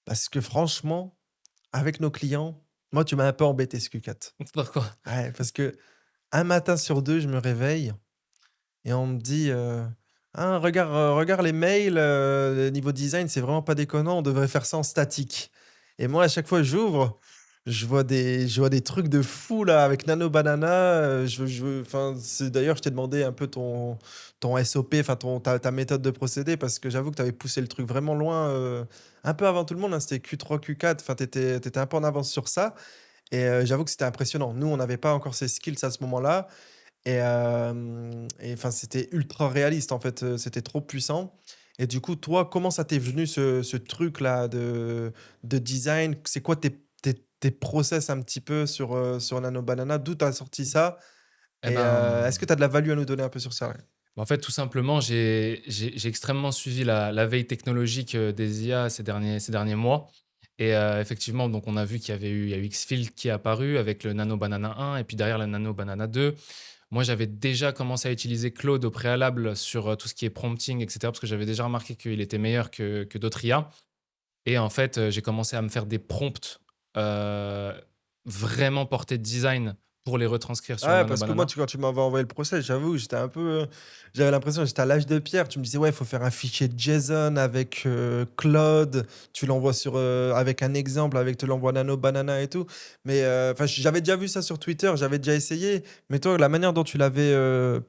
Parce que franchement, avec nos clients, moi, tu m'as un peu embêté ce Q4. Pourquoi? Ouais, parce que un matin sur 2, je me réveille et on me dit, «Ah regarde les mails, niveau design, c'est vraiment pas déconnant, on devrait faire ça en statique» et moi, à chaque fois, j'ouvre, je vois des trucs de fou là avec Nano Banana, je enfin, c'est d'ailleurs, je t'ai demandé un peu ton SOP, enfin ta méthode de procédé parce que j'avoue que tu avais poussé le truc vraiment loin, un peu avant tout le monde, hein, c'était Q3, Q4, enfin, tu étais un peu en avance sur ça et j'avoue que c'était impressionnant. Nous, on n'avait pas encore ces skills à ce moment-là et enfin, c'était ultra réaliste, en fait, c'était trop puissant et du coup, toi, comment ça t'est venu ce truc-là de design? C'est quoi tes process un petit peu sur Nano Banana? D'où tu as sorti ça? Eh Et est-ce que ben, tu as de la value à nous donner un peu sur ça? Ouais. en fait, tout simplement, j'ai extrêmement suivi la veille technologique, des IA ces derniers mois et effectivement, donc on a vu il y a eu Xfield qui est apparu avec le Nano Banana 1 et puis derrière le Nano Banana 2. Moi, j'avais déjà commencé à utiliser Claude au préalable sur, tout ce qui est prompting et cetera, parce que j'avais déjà remarqué qu'il était meilleur que d'autres IA et en fait, j'ai commencé à me faire des prompts, heu, vraiment portés design pour les retranscrire sur le Ouais, Nano parce que moi, Banana. quand tu m'avais envoyé le process, j'avoue, j'étais un peu, j'avais l'impression que j'étais à l'âge de pierre. Tu me disais: «Ouais, il faut faire un fichier JSON avec, Claude». Tu l'envoies avec un exemple, avec tu l'envoies Nano Banana et tout. Mais, enfin, j'avais déjà vu ça sur Twitter, j'avais déjà essayé. Mais toi, la manière dont tu l'avais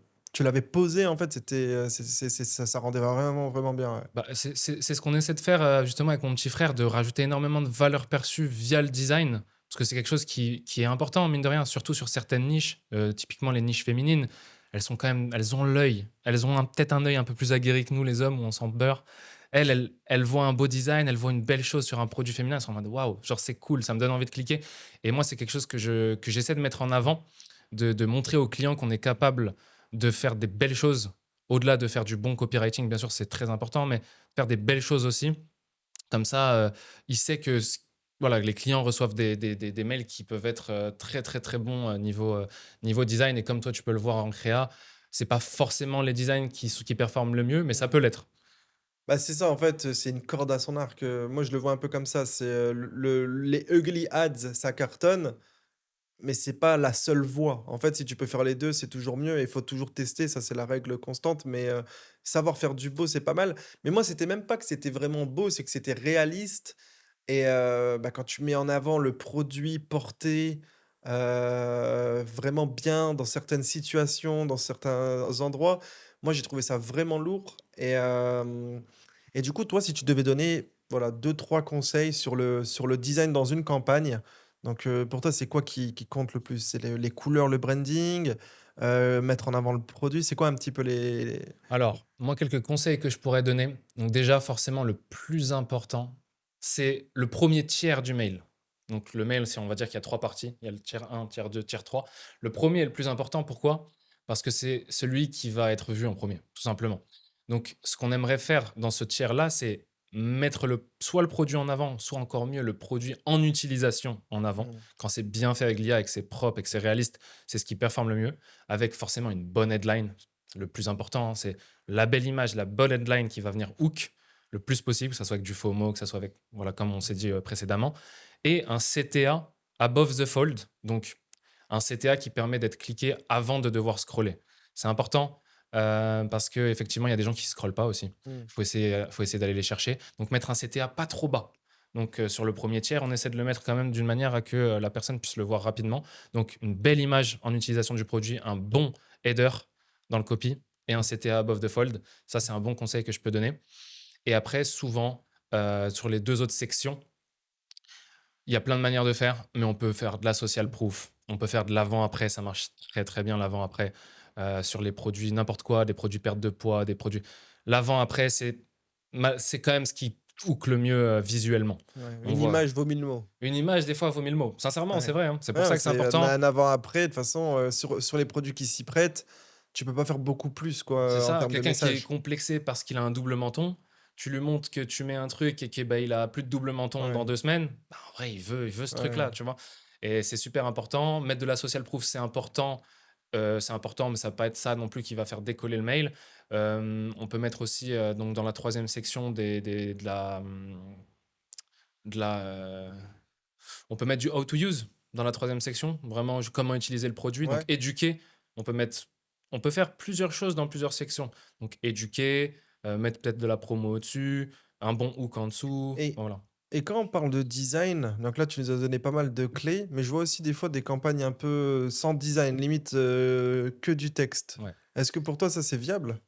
posé, en fait, c'était, ça rendait vraiment, vraiment bien, ouais. Bah, c'est ce qu'on essaie de faire, justement avec mon petit frère, de rajouter énormément de valeur perçue via le design. Parce que c'est quelque chose qui est important, mine de rien, surtout sur certaines niches, typiquement les niches féminines. Elles ont l'œil. Elles ont peut-être un œil un peu plus aguerri que nous, les hommes, où on s'en beurre. Elles voient un beau design, elles voient une belle chose sur un produit féminin, elles sont en mode: «Waouh, genre c'est cool, ça me donne envie de cliquer» et moi, c'est quelque chose que j'essaie de mettre en avant, de montrer aux clients qu'on est capable de faire des belles choses au-delà de faire du bon copywriting, bien sûr, c'est très important, mais faire des belles choses aussi. Comme ça, il sait que voilà, les clients reçoivent des mails qui peuvent être, très, très, très bons, niveau design et comme toi, tu peux le voir en créa, c'est pas forcément les designs qui performent le mieux, mais ça peut l'être. Bah, c'est ça en fait, c'est une corde à son arc, moi je le vois un peu comme ça. C'est, les ugly ads, ça cartonne, mais c'est pas la seule voie. En fait, si tu peux faire les 2, c'est toujours mieux et il faut toujours tester, ça c'est la règle constante, mais savoir faire du beau, c'est pas mal. Mais moi, c'était même pas que c'était vraiment beau, c'est que c'était réaliste et bah, quand tu mets en avant le produit porté, vraiment bien dans certaines situations, dans certains endroits, moi j'ai trouvé ça vraiment lourd et du coup, toi, si tu devais donner, voilà, deux trois conseils sur le design dans une campagne, donc pour toi, c'est quoi qui compte le plus? C'est les couleurs, le branding, mettre en avant le produit? C'est quoi un petit peu les Alors, moi, quelques conseils que je pourrais donner. Donc déjà, forcément, le plus important, c'est le premier tiers du mail. Donc le mail, on va dire qu'il y a 3 parties. Il y a le tiers un, tiers 2, tiers 3. Le premier est le plus important. Pourquoi? Parce que c'est celui qui va être vu en premier, tout simplement. Donc ce qu'on aimerait faire dans ce tiers-là, c'est mettre soit le produit en avant, soit encore mieux le produit en utilisation en avant. mmh, Quand c'est bien fait avec l'IA et que c'est propre et que c'est réaliste, c'est ce qui performe le mieux, avec forcément une bonne headline. Le plus important, hein, c'est la belle image, la bonne headline qui va venir hook le plus possible, que ça soit avec du FOMO, que ça soit avec, voilà, comme on s'est dit précédemment, et un CTA above the fold, donc un CTA qui permet d'être cliqué avant de devoir scroller. C'est important parce qu'effectivement, il y a des gens qui ne scrollent pas aussi. mmh, Faut essayer d'aller les chercher. Donc, mettre un CTA pas trop bas. Donc, sur le premier tiers, on essaie de le mettre quand même d'une manière à que la personne puisse le voir rapidement. Donc, une belle image en utilisation du produit, un bon header dans le copy et un CTA above the fold. Ça, c'est un bon conseil que je peux donner. Et après, souvent, sur les 2 autres sections, il y a plein de manières de faire, mais on peut faire de la social proof. On peut faire de l'avant-après, ça marche très, très bien l'avant-après, sur les produits n'importe quoi, des produits perte de poids, des produits l'avant-après, c'est quand même ce qui hook le mieux, visuellement. ouais, On une voit image vaut 1000 mots. une image, des fois, vaut 1000 mots. Sincèrement, c'est Ouais. vrai, hein. C'est pour Ouais, ça que c'est c'est un important. avant-après, de toute façon, sur les produits qui s'y prêtent, tu peux pas faire beaucoup plus C'est quoi, en ça, termes de quelqu'un qui est message. complexé parce qu'il a un double menton, tu lui montres que tu mets un truc et que, bah, il a plus de double menton dans Ouais, 2 semaines, bah, en vrai, il veut ce truc-là, ouais, tu vois? Et c'est super important. Mettre de la social proof, c'est important, mais ça va pas être ça non plus qui va faire décoller le mail. On peut mettre aussi, donc dans la troisième section de la, on peut mettre du how to use dans la troisième section, vraiment comment utiliser le produit. Donc ouais. éduquer, on peut faire plusieurs choses dans plusieurs sections. Donc éduquer, mettre peut-être de la promo au-dessus, un bon hook en dessous, Et voilà. et quand on parle de design, donc là, tu nous as donné pas mal de clés, mais je vois aussi des fois des campagnes un peu sans design, limite, que du texte. Ouais. Est-ce que pour toi, ça, c'est viable?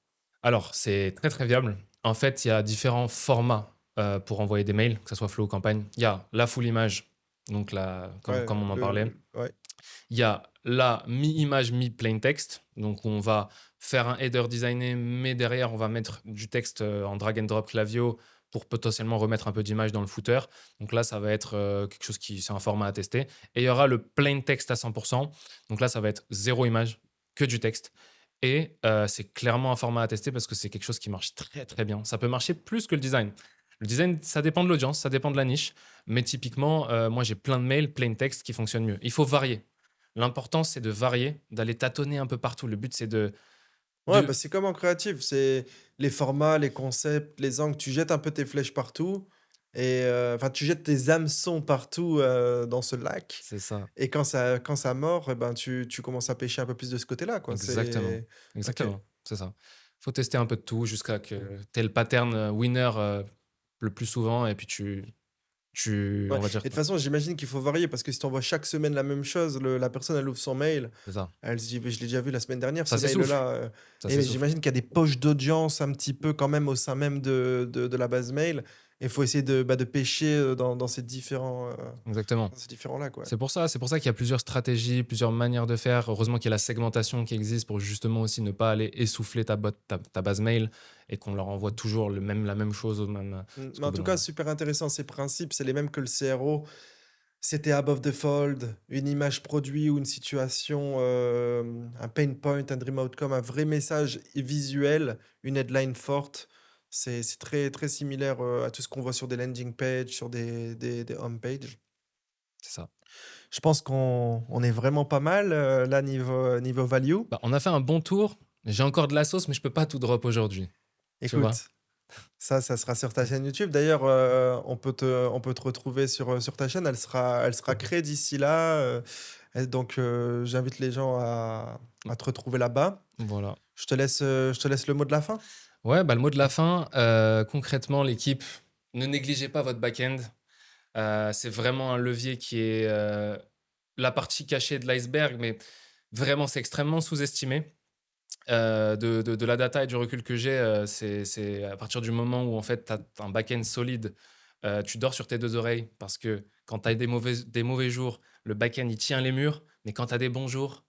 Alors, c'est très très viable. En fait, il y a différents formats pour envoyer des mails, que ce soit flow ou campagne. Il y a la full image, donc Ouais, comme on en parlait. ouais, Il y a la mi-image, mi-plain text. Donc, on va faire un header designé, mais derrière, on va mettre du texte en drag and drop Klaviyo pour potentiellement remettre un peu d'image dans le footer. Donc là, ça va être quelque chose c'est un format à tester. Et il y aura le plain text à 100%. Donc là, ça va être zéro image, que du texte. Et c'est clairement un format à tester parce que c'est quelque chose qui marche très très bien. Ça peut marcher plus que le design. Le design, ça dépend de l'audience, ça dépend de la niche. Mais typiquement, moi, j'ai plein de mails, plain text qui fonctionnent mieux. Il faut varier. L'important, c'est de varier, d'aller tâtonner un peu partout. Le but, c'est ouais, de bah, c'est comme en créatif, c'est les formats, les concepts, les angles, tu jettes un peu tes flèches partout et enfin, tu jettes tes hameçons partout, dans ce lac c'est ça, et quand ça mord et ben, tu commences à pêcher un peu plus de ce côté-là, quoi. exactement, C'est OK. exactement, c'est ça. Faut tester un peu de tout jusqu'à que tu aies le pattern, winner, le plus souvent et puis Ouais on va et dire de toute façon, j'imagine qu'il faut varier parce que si tu envoies chaque semaine la même chose, le la personne, elle ouvre son mail, c'est ça. elle se dit: «Beh, je l'ai déjà vu la semaine dernière Ça ce s'essouffle, mail-là», ça et s'essouffle. j'imagine qu'il y a des poches d'audience un petit peu quand même au sein même de la base mail et il faut essayer de, bah, de pêcher, Exactement. dans ces différents lacs, ouais. C'est pour ça qu'il y a plusieurs stratégies, plusieurs manières de faire. Heureusement qu'il y a la segmentation qui existe pour justement aussi ne pas aller essouffler ta base mail et qu'on leur envoie toujours la même chose au même, Mais en tout cas, super intéressant ces principes, c'est les mêmes que le CRO. C'était above the fold, une image produit ou une situation, un pain point, un dream outcome, un vrai message visuel, une headline forte. C'est très, très similaire, à tout ce qu'on voit sur des landing pages, sur des home pages. c'est ça. Je pense qu'on est vraiment pas mal, là niveau value. Bah, on a fait un bon tour. J'ai encore de la sauce, mais je peux pas tout drop aujourd'hui, tu vois? Écoute, Ça sera sur ta chaîne YouTube. D'ailleurs, on peut te retrouver sur ta chaîne. Elle sera créée d'ici là, et donc j'invite les gens à te retrouver là-bas. Voilà. Je te laisse le mot de la fin. Ouais, bah, le mot de la fin, concrètement, l'équipe, ne négligez pas votre back-end. C'est vraiment un levier qui est, la partie cachée de l'iceberg, mais vraiment, c'est extrêmement sous-estimé. De la data et du recul que j'ai, c'est à partir du moment où en fait tu as un back-end solide, tu dors sur tes 2 oreilles parce que quand tu as des mauvais jours, le back-end il tient les murs, mais quand tu as des bons jours,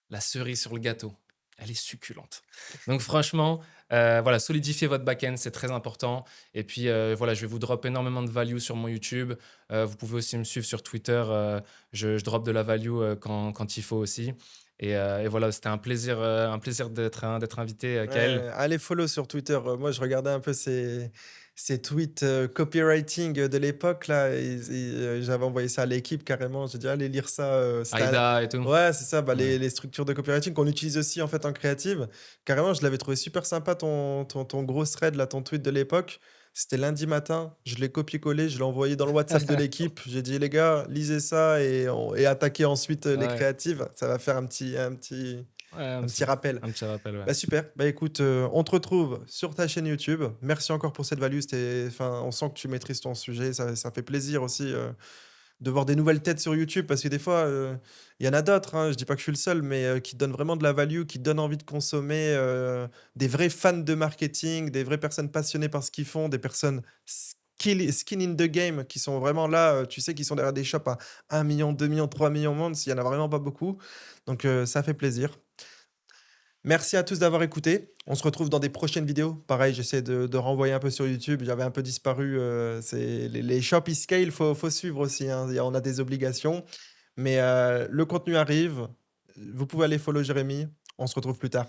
la cerise sur le gâteau, elle est succulente. Donc franchement, voilà, solidifier votre back-end, c'est très important et puis, voilà, je vais vous drop énormément de value sur mon YouTube. Vous pouvez aussi me suivre sur Twitter, je drop de la value, quand il faut aussi et voilà, c'était un plaisir d'être invité, Kael. Ouais, allez follow sur Twitter. Moi, je regardais un peu ces tweets, copywriting, de l'époque là j'avais envoyé ça à l'équipe carrément. J'ai dit: «Allez lire ça», c'était un Aïda et tout. ouais, c'est ça, bah, Ouais. les structures de copywriting qu'on utilise aussi en fait en créative. Carrément, je l'avais trouvé super sympa ton gros thread là, ton tweet de l'époque. C'était lundi matin, je l'ai copié-collé, je l'ai envoyé dans le WhatsApp de l'équipe. J'ai dit: «Les gars, lisez ça et attaquez ensuite, les Ouais, créatives». Ça va faire ouais, un petit rappel. un petit rappel, ouais. Bah, super. Bah, écoute, on te retrouve sur ta chaîne YouTube. Merci encore pour cette value. On sent que tu maîtrises ton sujet. Ça fait plaisir aussi, de voir des nouvelles têtes sur YouTube parce que des fois, il y en a d'autres, hein, je dis pas que je suis le seul, mais qui donnent vraiment de la value, qui donnent envie de consommer, des vrais fans de marketing, des vraies personnes passionnées par ce qu'ils font, des personnes skin in the game qui sont vraiment là, tu sais, qui sont derrière des shops à 1 million, 2 millions, 3 millions monde. Il y en a vraiment pas beaucoup. Donc ça fait plaisir. Merci à tous d'avoir écouté. On se retrouve dans des prochaines vidéos. Pareil, j'essaie de renvoyer un peu sur YouTube. J'avais un peu disparu. C'est les shops e-scale, faut suivre aussi, hein. On a des obligations. Mais le contenu arrive. Vous pouvez aller follow Jérémy. On se retrouve plus tard.